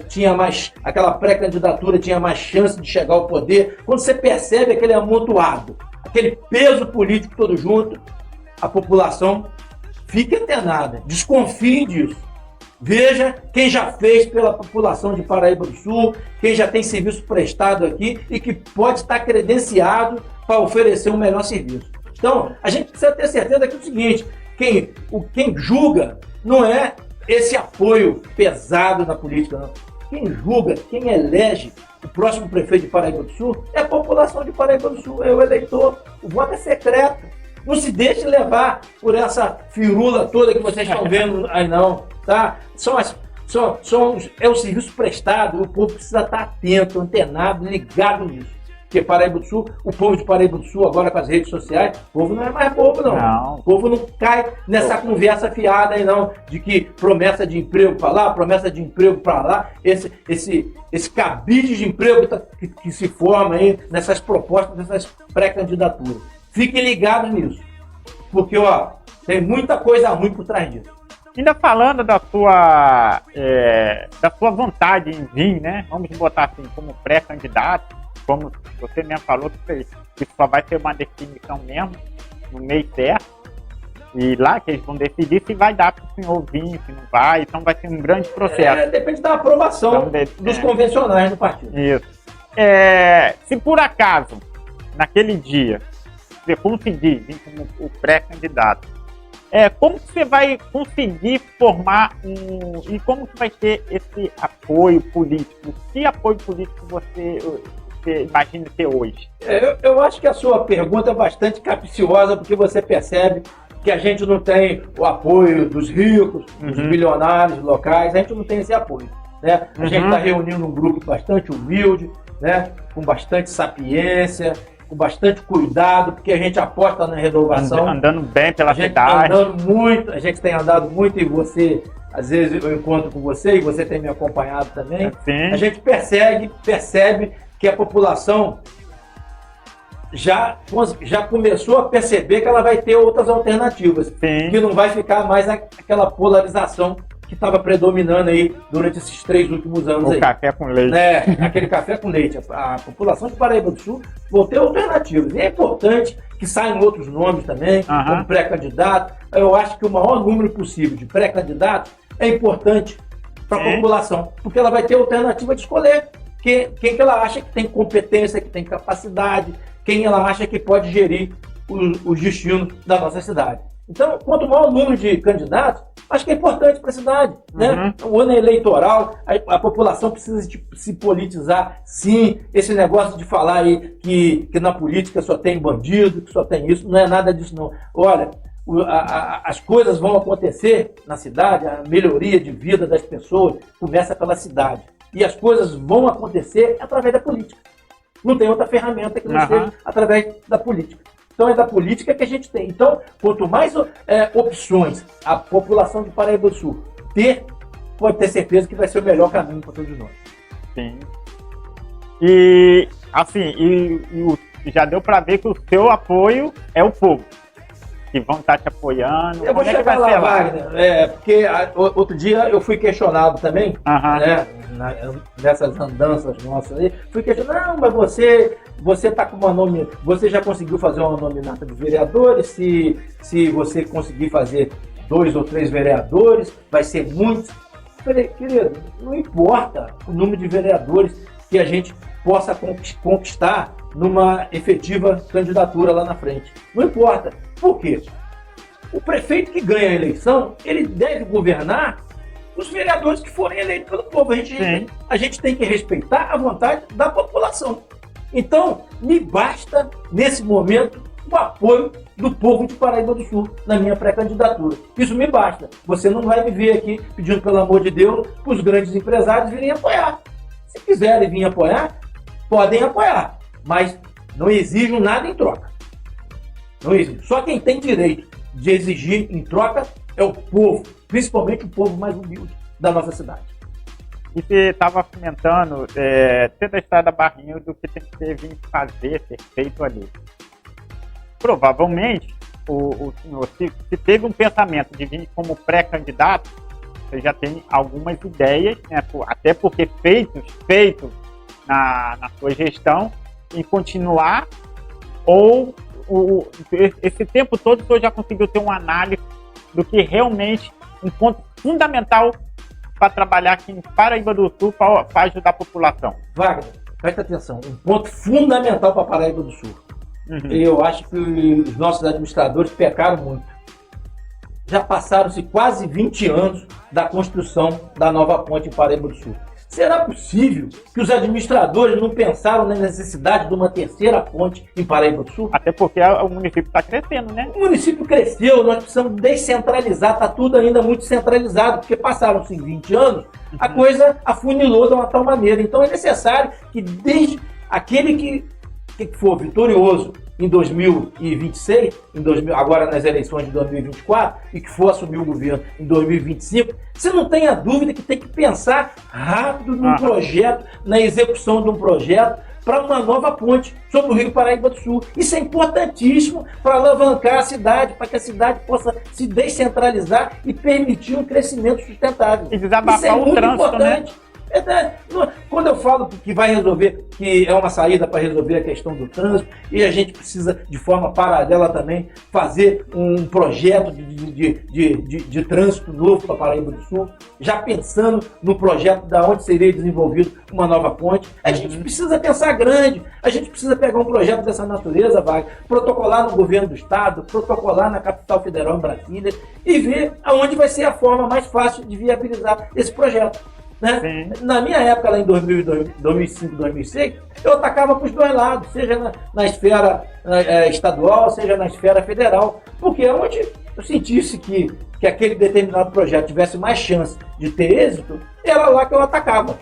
tinha mais, aquela pré-candidatura tinha mais chance de chegar ao poder. Quando você percebe aquele amontoado, aquele peso político todo junto, a população fica antenada, desconfie disso. Veja quem já fez pela população de Paraíba do Sul, quem já tem serviço prestado aqui e que pode estar credenciado para oferecer um melhor serviço. Então, a gente precisa ter certeza que é o seguinte, quem julga não é esse apoio pesado na política, não. Quem julga, quem elege o próximo prefeito de Paraíba do Sul é a população de Paraíba do Sul, é o eleitor. O voto é secreto. Não se deixe levar por essa firula toda que vocês estão vendo aí, não. Tá? É o serviço prestado, o povo precisa estar atento, antenado, ligado nisso. Porque Paraíba do Sul, o povo de Paraíba do Sul, agora com as redes sociais, o povo não é mais bobo, não. O povo não cai nessa conversa fiada aí, não, de que promessa de emprego para lá, promessa de emprego para lá, esse cabide de emprego que se forma aí nessas propostas, nessas pré-candidaturas. Fiquem ligados nisso, porque tem muita coisa ruim por trás disso.
Ainda falando da sua vontade em vir, né? Vamos botar assim, como pré-candidato, como você mesmo falou, que só vai ter uma definição mesmo no mês certo, e lá que eles vão decidir se vai dar para o senhor vir, se não vai, então vai ser um grande processo.
Depende da aprovação dos convencionais do partido.
Isso. Se por acaso, naquele dia, você conseguir vir como o pré-candidato, como que você vai conseguir formar e como que vai ter esse apoio político? Que apoio político você imagina ter hoje?
Eu acho que a sua pergunta é bastante capciosa, porque você percebe que a gente não tem o apoio dos ricos, dos bilionários locais, a gente não tem esse apoio. Né? A gente está reunindo um grupo bastante humilde, né? Com bastante sapiência, com bastante cuidado, porque a gente aposta na renovação.
Andando bem pela cidade.
A gente tem andado muito e você, às vezes eu encontro com você e você tem me acompanhado também.
Sim.
A gente percebe que a população já começou a perceber que ela vai ter outras alternativas.
Sim.
Que não vai ficar mais aquela polarização que estava predominando aí durante esses 3 últimos anos.
O café com leite.
Aquele café com leite. A população de Paraíba do Sul vai ter alternativas. E é importante que saiam outros nomes também, como pré-candidato. Eu acho que o maior número possível de pré-candidatos é importante para a população, porque ela vai ter alternativa de escolher. quem que ela acha que tem competência, que tem capacidade, quem ela acha que pode gerir os destinos da nossa cidade. Então, quanto maior o número de candidatos, acho que é importante para a cidade. Né? O ano é eleitoral, a população precisa se politizar, sim. Esse negócio de falar aí que na política só tem bandido, que só tem isso, não é nada disso não. Olha, as coisas vão acontecer na cidade, a melhoria de vida das pessoas começa pela cidade. E as coisas vão acontecer através da política. Não tem outra ferramenta que não seja através da política. Então é da política que a gente tem. Então, quanto mais opções a população de Paraíba do Sul ter, pode ter certeza que vai ser o melhor caminho para todos nós.
Sim. E assim, já deu para ver que o seu apoio é o povo, que vão estar te apoiando.
Eu vou chegar lá, Wagner, porque outro dia eu fui questionado também, né, nessas andanças nossas aí, fui questionado, não, mas você está com uma nome, você já conseguiu fazer uma nominata de vereadores, se você conseguir fazer 2 ou 3 vereadores, vai ser muitos. Eu falei, querido, não importa o número de vereadores que a gente possa conquistar numa efetiva candidatura lá na frente. Não importa. Por quê? O prefeito que ganha a eleição, ele deve governar os vereadores que forem eleitos pelo povo. A gente tem que respeitar a vontade da população. Então, me basta, nesse momento, o apoio do povo de Paraíba do Sul na minha pré-candidatura. Isso me basta. Você não vai me ver aqui pedindo, pelo amor de Deus, para os grandes empresários virem apoiar. Se quiserem vir apoiar, podem apoiar, mas não exijam nada em troca. Não exige. Só quem tem direito de exigir em troca é o povo, principalmente o povo mais humilde da nossa cidade.
E você estava comentando da Estrada Barrinho do que tem que ser ser feito ali. Provavelmente, o senhor, se teve um pensamento de vir como pré-candidato, você já tem algumas ideias, né, até porque feitos na sua gestão, em continuar, ou esse tempo todo o senhor já conseguiu ter uma análise do que realmente um ponto fundamental para trabalhar aqui em Paraíba do Sul para ajudar a população?
Wagner, presta atenção, um ponto fundamental para Paraíba do Sul. Eu acho que os nossos administradores pecaram muito. Já passaram-se quase 20 anos da construção da nova ponte em Paraíba do Sul. Será possível que os administradores não pensaram na necessidade de uma terceira ponte em Paraíba do Sul?
Até porque o município está crescendo, né?
O município cresceu, nós precisamos descentralizar, está tudo ainda muito centralizado, porque passaram-se 20 anos, a coisa afunilou de uma tal maneira. Então é necessário que desde aquele que for vitorioso em 2026, agora nas eleições de 2024, e que for assumir o governo em 2025, você não tenha dúvida que tem que pensar rápido num projeto, na execução de um projeto para uma nova ponte sobre o Rio Paraíba do Sul. Isso é importantíssimo para alavancar a cidade, para que a cidade possa se descentralizar e permitir um crescimento sustentável.
E desabafar
isso é muito
trânsito,
importante. Né? Quando eu falo que vai resolver, que é uma saída para resolver a questão do trânsito, e a gente precisa, de forma paralela também, fazer um projeto de trânsito novo para Paraíba do Sul, já pensando no projeto da onde seria desenvolvido uma nova ponte, a gente precisa pensar grande, a gente precisa pegar um projeto dessa natureza, protocolar no governo do estado, protocolar na capital federal em Brasília, e ver aonde vai ser a forma mais fácil de viabilizar esse projeto. Né? Na minha época, lá em 2005, 2006, eu atacava para os dois lados, seja na esfera estadual, seja na esfera federal, porque onde eu sentisse que aquele determinado projeto tivesse mais chance de ter êxito, era lá que eu atacava.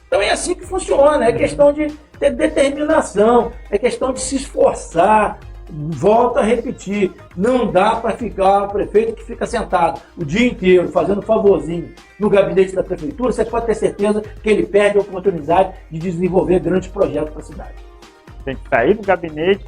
Então é assim que funciona, é questão de ter determinação, é questão de se esforçar. Volto a repetir, não dá para ficar o prefeito que fica sentado o dia inteiro fazendo favorzinho no gabinete da prefeitura, você pode ter certeza que ele perde a oportunidade de desenvolver grandes projetos para a cidade.
Tem que sair do gabinete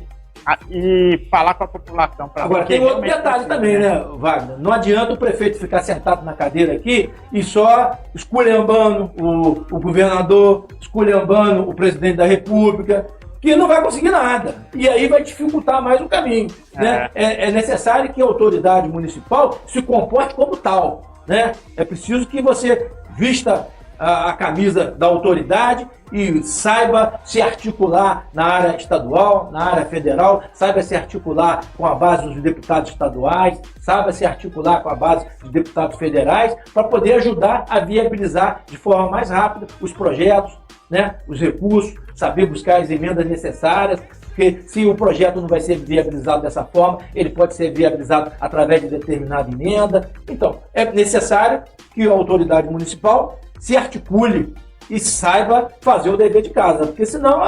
e falar com a população.
Agora tem outro detalhe também, né, Wagner? Não adianta o prefeito ficar sentado na cadeira aqui e só esculhambando o governador, esculhambando o presidente da república, que não vai conseguir nada. E aí vai dificultar mais o caminho. Né? É necessário que a autoridade municipal se comporte como tal. Né? É preciso que você vista a camisa da autoridade e saiba se articular na área estadual, na área federal, saiba se articular com a base dos deputados estaduais, saiba se articular com a base dos deputados federais, para poder ajudar a viabilizar de forma mais rápida os projetos, né, os recursos, saber buscar as emendas necessárias, porque se o projeto não vai ser viabilizado dessa forma, ele pode ser viabilizado através de determinada emenda. Então, é necessário que a autoridade municipal se articule e saiba fazer o dever de casa, porque senão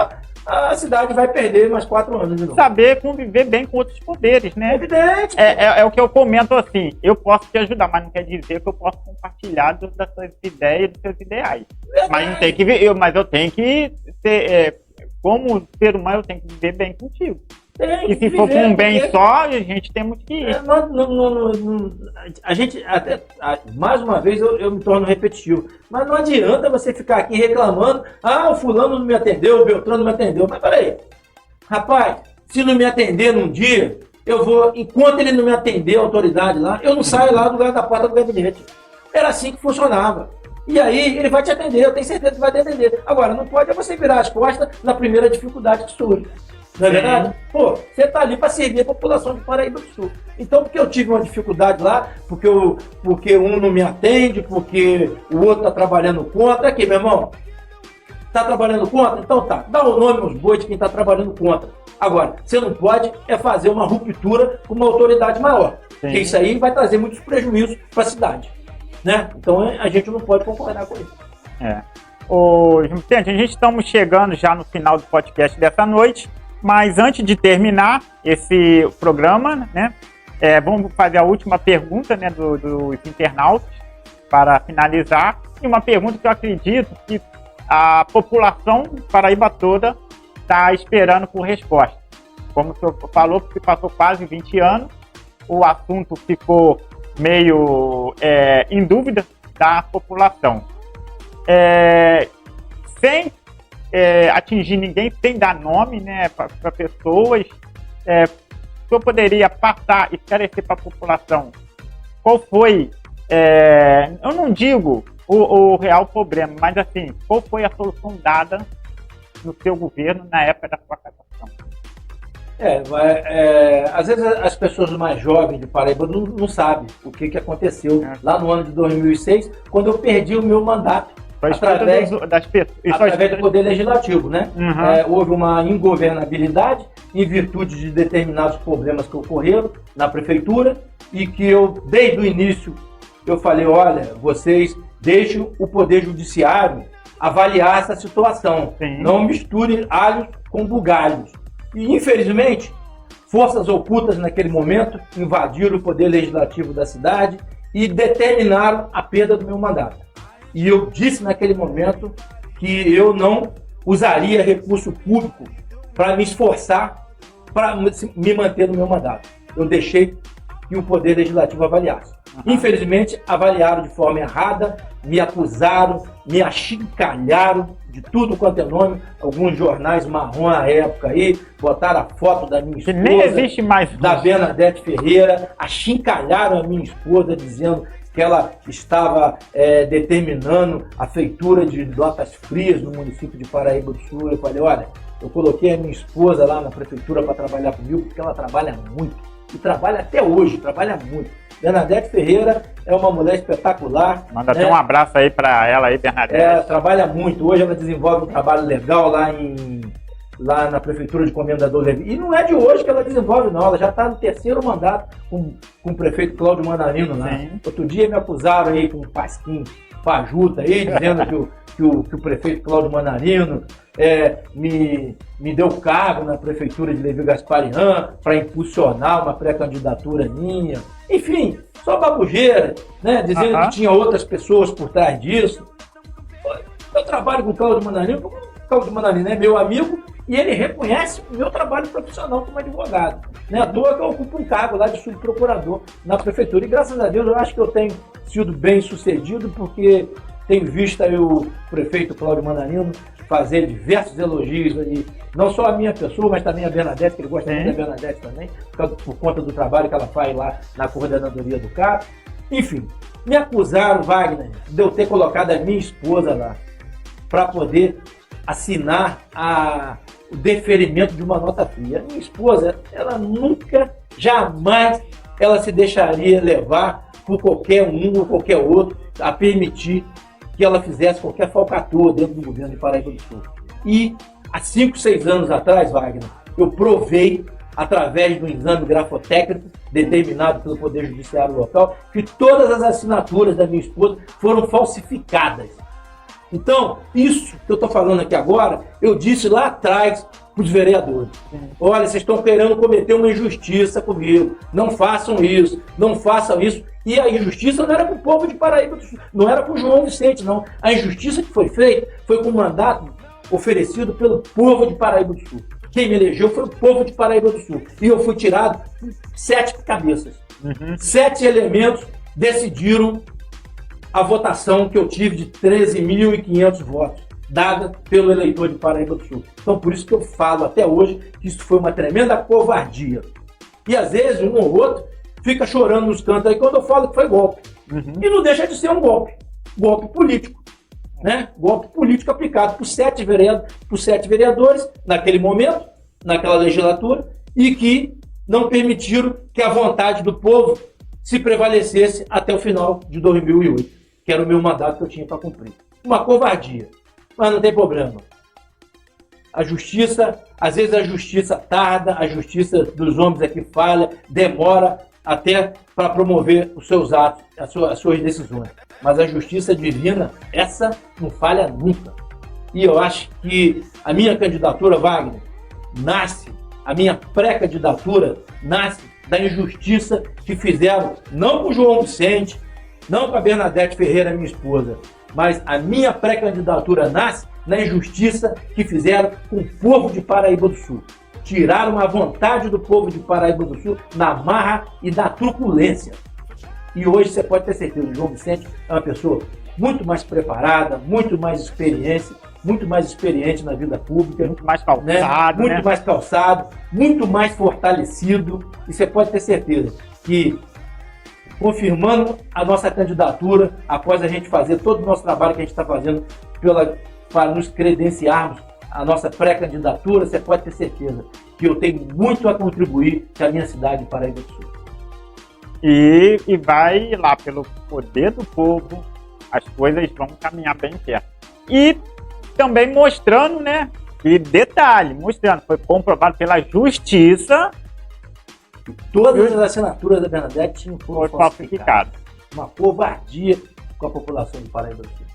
a cidade vai perder mais 4 anos de novo.
Saber conviver bem com outros poderes, né?
Evidente.
É o que eu comento assim, eu posso te ajudar, mas não quer dizer que eu posso compartilhar das suas ideias, dos seus ideais. Mas não tem que mas eu tenho que ser, como ser humano, eu tenho que viver bem contigo. E se for com um bem só, a gente temos que ir.
A gente, até, mais uma vez, eu me torno repetitivo. Mas não adianta você ficar aqui reclamando, o fulano não me atendeu, o Beltrano não me atendeu. Mas peraí, rapaz, se não me atender num dia, eu vou, enquanto ele não me atender, a autoridade lá, eu não saio lá do lugar da porta do gabinete. Era assim que funcionava. E aí ele vai te atender, eu tenho certeza que vai te atender. Agora, não pode você virar as costas na primeira dificuldade que surge. Não é verdade? Pô, você tá ali para servir a população de Paraíba do Sul. Então, porque eu tive uma dificuldade lá, porque um não me atende, porque o outro tá trabalhando contra. Aqui, meu irmão, tá trabalhando contra? Então tá, dá o nome aos bois de quem tá trabalhando contra. Agora, você não pode fazer uma ruptura com uma autoridade maior. Sim. Porque isso aí vai trazer muitos prejuízos para a cidade. Né? Então, a gente não pode concordar com isso.
Gente, a gente estamos chegando já no final do podcast dessa noite. Mas antes de terminar esse programa, né, vamos fazer a última pergunta, né, dos internautas para finalizar. E uma pergunta que eu acredito que a população Paraíba toda está esperando por resposta. Como o senhor falou, porque passou quase 20 anos, o assunto ficou meio em dúvida da população. Sem atingir ninguém, sem dar nome, né, para pessoas, o senhor poderia passar e esclarecer para a população qual foi, eu não digo o real problema, mas assim, qual foi a solução dada no seu governo na época da sua cassação?
Às vezes as pessoas mais jovens de Paraíba não sabem o que aconteceu lá no ano de 2006, quando eu perdi o meu mandato. Através do Poder Legislativo, né? Uhum. Houve uma ingovernabilidade em virtude de determinados problemas que ocorreram na prefeitura e que eu, desde o início, eu falei, olha, vocês deixem o Poder Judiciário avaliar essa situação. Sim. Não misture alhos com bugalhos. E, infelizmente, forças ocultas naquele momento invadiram o Poder Legislativo da cidade e determinaram a perda do meu mandato. E eu disse naquele momento que eu não usaria recurso público para me esforçar para me manter no meu mandato. Eu deixei que o Poder Legislativo avaliasse. Uhum. Infelizmente, avaliaram de forma errada, me acusaram, me achincalharam de tudo quanto é nome. Alguns jornais marrom à época aí, botaram a foto da minha esposa,
que nem existe mais,
da Bernadette Ferreira, achincalharam a minha esposa dizendo que ela estava determinando a feitura de notas frias no município de Paraíba do Sul. Eu falei, olha, eu coloquei a minha esposa lá na prefeitura para trabalhar comigo, porque ela trabalha muito, e trabalha até hoje, trabalha muito. Bernadette Ferreira é uma mulher espetacular.
Manda até um abraço aí para ela aí, Bernadette.
Trabalha muito, hoje ela desenvolve um trabalho legal lá na prefeitura de Comendador Levi. E não é de hoje que ela desenvolve, não. Ela já está no 3º mandato com o prefeito Cláudio Mandarino lá. Sim. Outro dia me acusaram aí com um pasquim fajuta aí, dizendo que o prefeito Cláudio Mandarino me deu cargo na prefeitura de Levi Gasparian para impulsionar uma pré-candidatura minha. Enfim, só babujeira, né? Dizendo que tinha outras pessoas por trás disso. Eu trabalho com o Cláudio Mandarino, porque o Cláudio Mandarino é meu amigo, e ele reconhece o meu trabalho profissional como advogado. Não é à toa que eu ocupo um cargo lá de subprocurador na prefeitura. E graças a Deus eu acho que eu tenho sido bem sucedido, porque tenho visto aí o prefeito Cláudio Mandarino fazer diversos elogios ali, não só a minha pessoa, mas também a Bernadette, que ele gosta muito da Bernadette também, por conta do trabalho que ela faz lá na coordenadoria do CAP. Enfim, Me acusaram, Wagner, de eu ter colocado a minha esposa lá para poder assinar o deferimento de uma nota fria. A minha esposa, ela nunca, jamais, ela se deixaria levar por qualquer um ou qualquer outro a permitir que ela fizesse qualquer falcatrua dentro do governo de Paraíba do Sul. E há 5, 6 anos atrás, Wagner, eu provei, através do exame grafotécnico determinado pelo Poder Judiciário local, que todas as assinaturas da minha esposa foram falsificadas. Então, isso que eu estou falando aqui agora, eu disse lá atrás para os vereadores. Olha, vocês estão querendo cometer uma injustiça comigo. Não façam isso, não façam isso. E a injustiça não era com o povo de Paraíba do Sul, não era com o João Vicente, não. A injustiça que foi feita foi com o mandato oferecido pelo povo de Paraíba do Sul. Quem me elegeu foi o povo de Paraíba do Sul. E eu fui tirado por 7 cabeças. 7 elementos decidiram a votação que eu tive de 13.500 votos, dada pelo eleitor de Paraíba do Sul. Então, por isso que eu falo até hoje que isso foi uma tremenda covardia. E, às vezes, um ou outro fica chorando nos cantos aí quando eu falo que foi golpe. E não deixa de ser um golpe. Golpe político. Né? Golpe político aplicado por 7 vereadores naquele momento, naquela legislatura, e que não permitiram que a vontade do povo se prevalecesse até o final de 2008, que era o meu mandato que eu tinha para cumprir. Uma covardia, mas não tem problema. A justiça, às vezes a justiça tarda, a justiça dos homens aqui falha, demora até para promover os seus atos, as suas decisões. Mas a justiça divina, essa não falha nunca. E eu acho que a minha candidatura, Wagner, a minha pré-candidatura nasce da injustiça que fizeram, não com o João Vicente, não com a Bernadette Ferreira, minha esposa, mas a minha pré-candidatura nasce na injustiça que fizeram com o povo de Paraíba do Sul. Tiraram a vontade do povo de Paraíba do Sul na marra e da truculência. E hoje você pode ter certeza, o João Vicente é uma pessoa muito mais preparada, muito mais experiente na vida pública.
Muito mais calçado,
né? Muito mais calçado, muito mais fortalecido. E você pode ter certeza que, confirmando a nossa candidatura, após a gente fazer todo o nosso trabalho que a gente está fazendo para nos credenciarmos a nossa pré-candidatura, você pode ter certeza que eu tenho muito a contribuir com a minha cidade de Paraíba do Sul.
E vai lá, pelo poder do povo, as coisas vão caminhar bem perto. E também mostrando, né, e detalhe, foi comprovado pela justiça
que todas as assinaturas da Bernadette foram falsificadas. Uma covardia com a população de Paraíba do Sul.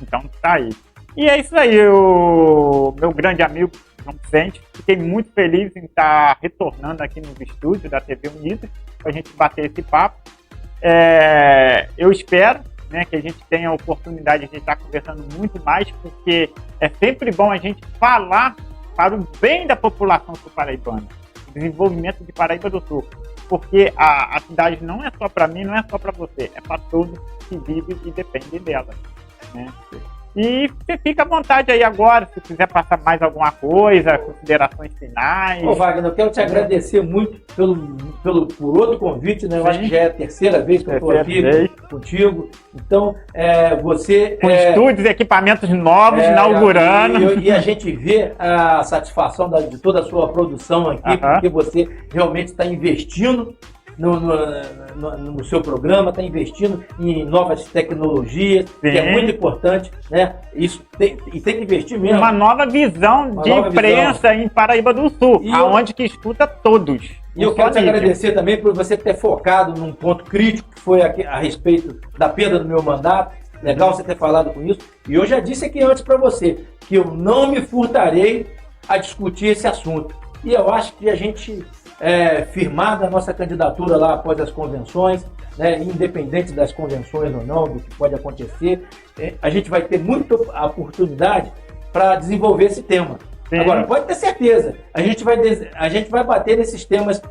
Então tá aí. E é isso aí, o meu grande amigo João Vicente. Fiquei muito feliz em estar retornando aqui nos estúdios da TV Unida para a gente bater esse papo. Eu espero, né, que a gente tenha a oportunidade de estar conversando muito mais, porque é sempre bom a gente falar para o bem da população sul-paraibana, o desenvolvimento de Paraíba do Sul, porque a cidade não é só para mim, não é só para você, é para todos que vivem e dependem dela, né? E você fica à vontade aí agora, se quiser passar mais alguma coisa, considerações finais.
Ô Wagner, eu quero te agradecer muito por outro convite, né? Eu acho que já é a terceira vez que eu estou aqui contigo. Então, você...
Com estúdios e equipamentos novos, inaugurando.
E a gente vê a satisfação de toda a sua produção aqui, porque você realmente está investindo no seu programa, está investindo em novas tecnologias, que é muito importante, né? Isso tem que investir mesmo.
Uma nova visão de imprensa em Paraíba do Sul, aonde que escuta todos.
E eu quero te agradecer também por você ter focado num ponto crítico, que foi a respeito da perda do meu mandato. Legal você ter falado com isso. E eu já disse aqui antes para você que eu não me furtarei a discutir esse assunto. E eu acho que a gente... firmada a nossa candidatura lá após as convenções, né, independente das convenções ou não, do que pode acontecer, a gente vai ter muita oportunidade para desenvolver esse tema. Sim. Agora, pode ter certeza, a gente vai bater nesses temas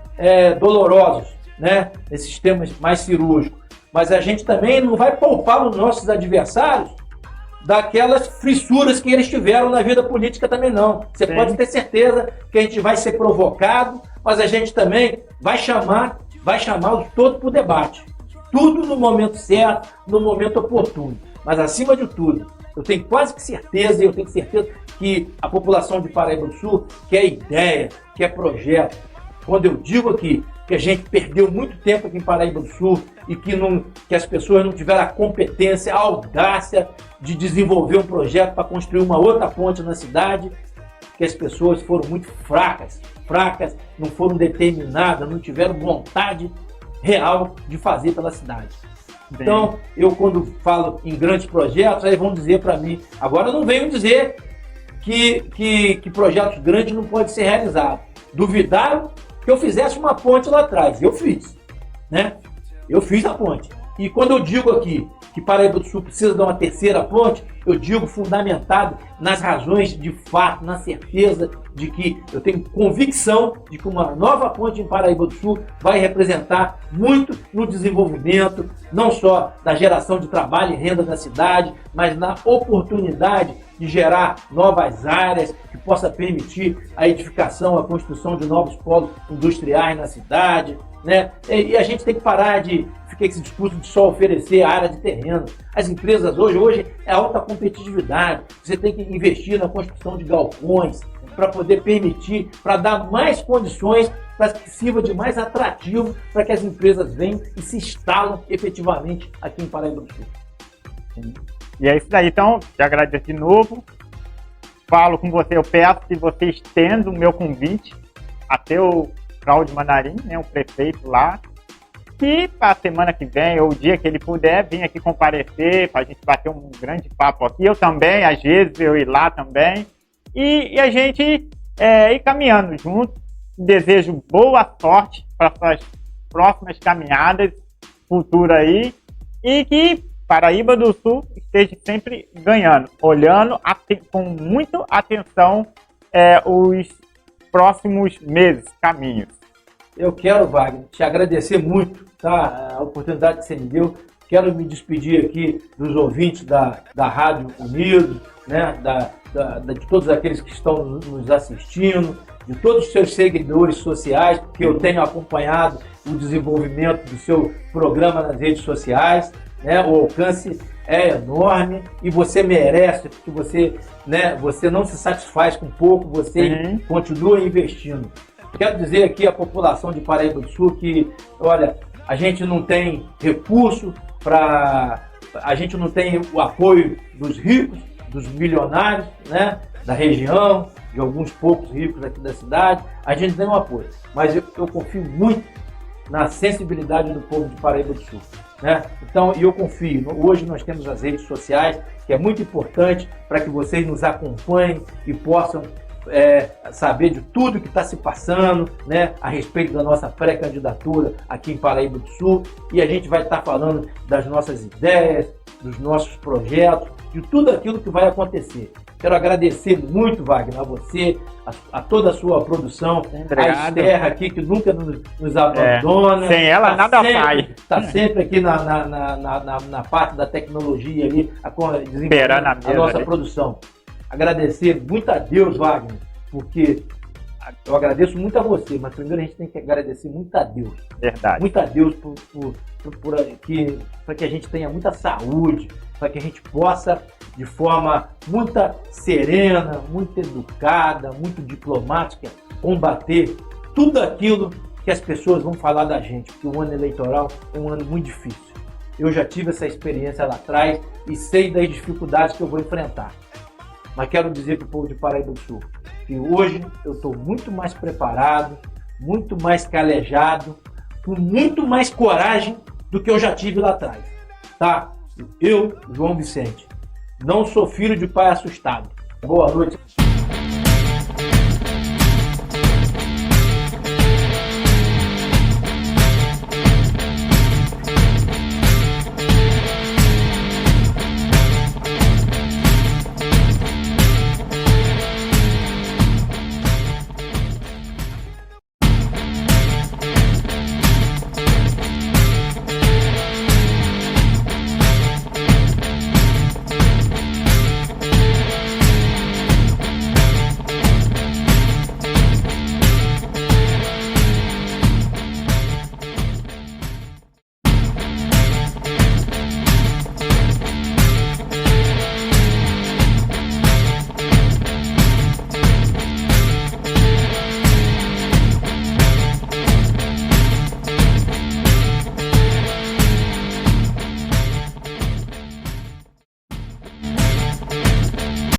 dolorosos, né, nesses temas mais cirúrgicos, mas a gente também não vai poupar os nossos adversários daquelas fissuras que eles tiveram na vida política também não. Você Sim. pode ter certeza que a gente vai ser provocado, mas a gente também vai chamar os todos para o debate. Tudo no momento certo, no momento oportuno. Mas, acima de tudo, eu tenho quase que certeza, que a população de Paraíba do Sul quer ideia, quer projeto. Quando eu digo aqui que a gente perdeu muito tempo aqui em Paraíba do Sul e que as pessoas não tiveram a competência, a audácia de desenvolver um projeto para construir uma outra ponte na cidade, que as pessoas foram muito fracas, não foram determinadas, não tiveram vontade real de fazer pela cidade. Então, eu quando falo em grandes projetos, aí vão dizer para mim, agora não venham dizer que projetos grandes não podem ser realizados. Duvidaram que eu fizesse uma ponte lá atrás. Eu fiz, né? Eu fiz a ponte. E quando eu digo aqui que Paraíba do Sul precisa de uma terceira ponte, eu digo fundamentado nas razões de fato, na certeza de que eu tenho convicção de que uma nova ponte em Paraíba do Sul vai representar muito no desenvolvimento, não só da geração de trabalho e renda da cidade, mas na oportunidade de gerar novas áreas que possa permitir a edificação, a construção de novos polos industriais na cidade, né? E a gente tem que parar de ficar esse discurso de só oferecer área de terreno. As empresas hoje é alta competitividade. Você tem que investir na construção de galpões para poder permitir, para dar mais condições, para que sirva de mais atrativo para que as empresas venham e se instalam efetivamente aqui em Paraíba do Sul.
E é isso daí. Então, te agradeço de novo. Falo com você, eu peço que você estenda o meu convite até o Cláudio Mandarim, né, o prefeito lá, que para a semana que vem, ou o dia que ele puder, vir aqui comparecer, para a gente bater um grande papo aqui. Eu também, às vezes, eu ir lá também. E a gente ir caminhando junto. Desejo boa sorte para suas próximas caminhadas futuras aí. E que Paraíba do Sul esteja sempre ganhando, olhando com muita atenção os próximos meses, caminhos.
Eu quero, Wagner, te agradecer muito, tá? A oportunidade que você me deu. Quero me despedir aqui dos ouvintes da Rádio Unidos, né? De todos aqueles que estão nos assistindo, de todos os seus seguidores sociais, porque eu tenho acompanhado o desenvolvimento do seu programa nas redes sociais, né? O alcance é enorme e você merece, porque você não se satisfaz com pouco, você continua investindo. Quero dizer aqui à população de Paraíba do Sul que, olha, a gente não tem recurso a gente não tem o apoio dos ricos, dos milionários, né, da região, de alguns poucos ricos aqui da cidade, a gente tem um apoio. Mas eu confio muito na sensibilidade do povo de Paraíba do Sul, né? Então, eu confio. Hoje nós temos as redes sociais, que é muito importante para que vocês nos acompanhem e possam saber de tudo que está se passando, né, a respeito da nossa pré-candidatura aqui em Paraíba do Sul, e a gente vai estar falando das nossas ideias, dos nossos projetos, de tudo aquilo que vai acontecer. Quero agradecer muito, Wagner, a você, a toda a sua produção, a Esther aqui, que nunca nos abandona.
Sem ela nada sai.
Está sempre aqui na parte da tecnologia ali, desenvolvendo a nossa produção. Agradecer muito a Deus, Wagner, porque eu agradeço muito a você, mas primeiro a gente tem que agradecer muito a Deus.
Verdade.
Muito a Deus para que a gente tenha muita saúde, para que a gente possa, de forma muito serena, muito educada, muito diplomática, combater tudo aquilo que as pessoas vão falar da gente, porque o ano eleitoral é um ano muito difícil. Eu já tive essa experiência lá atrás e sei das dificuldades que eu vou enfrentar. Mas quero dizer para o povo de Paraíba do Sul que hoje eu estou muito mais preparado, muito mais calejado, com muito mais coragem do que eu já tive lá atrás. Tá? Eu, João Vicente, não sou filho de pai assustado. Boa noite.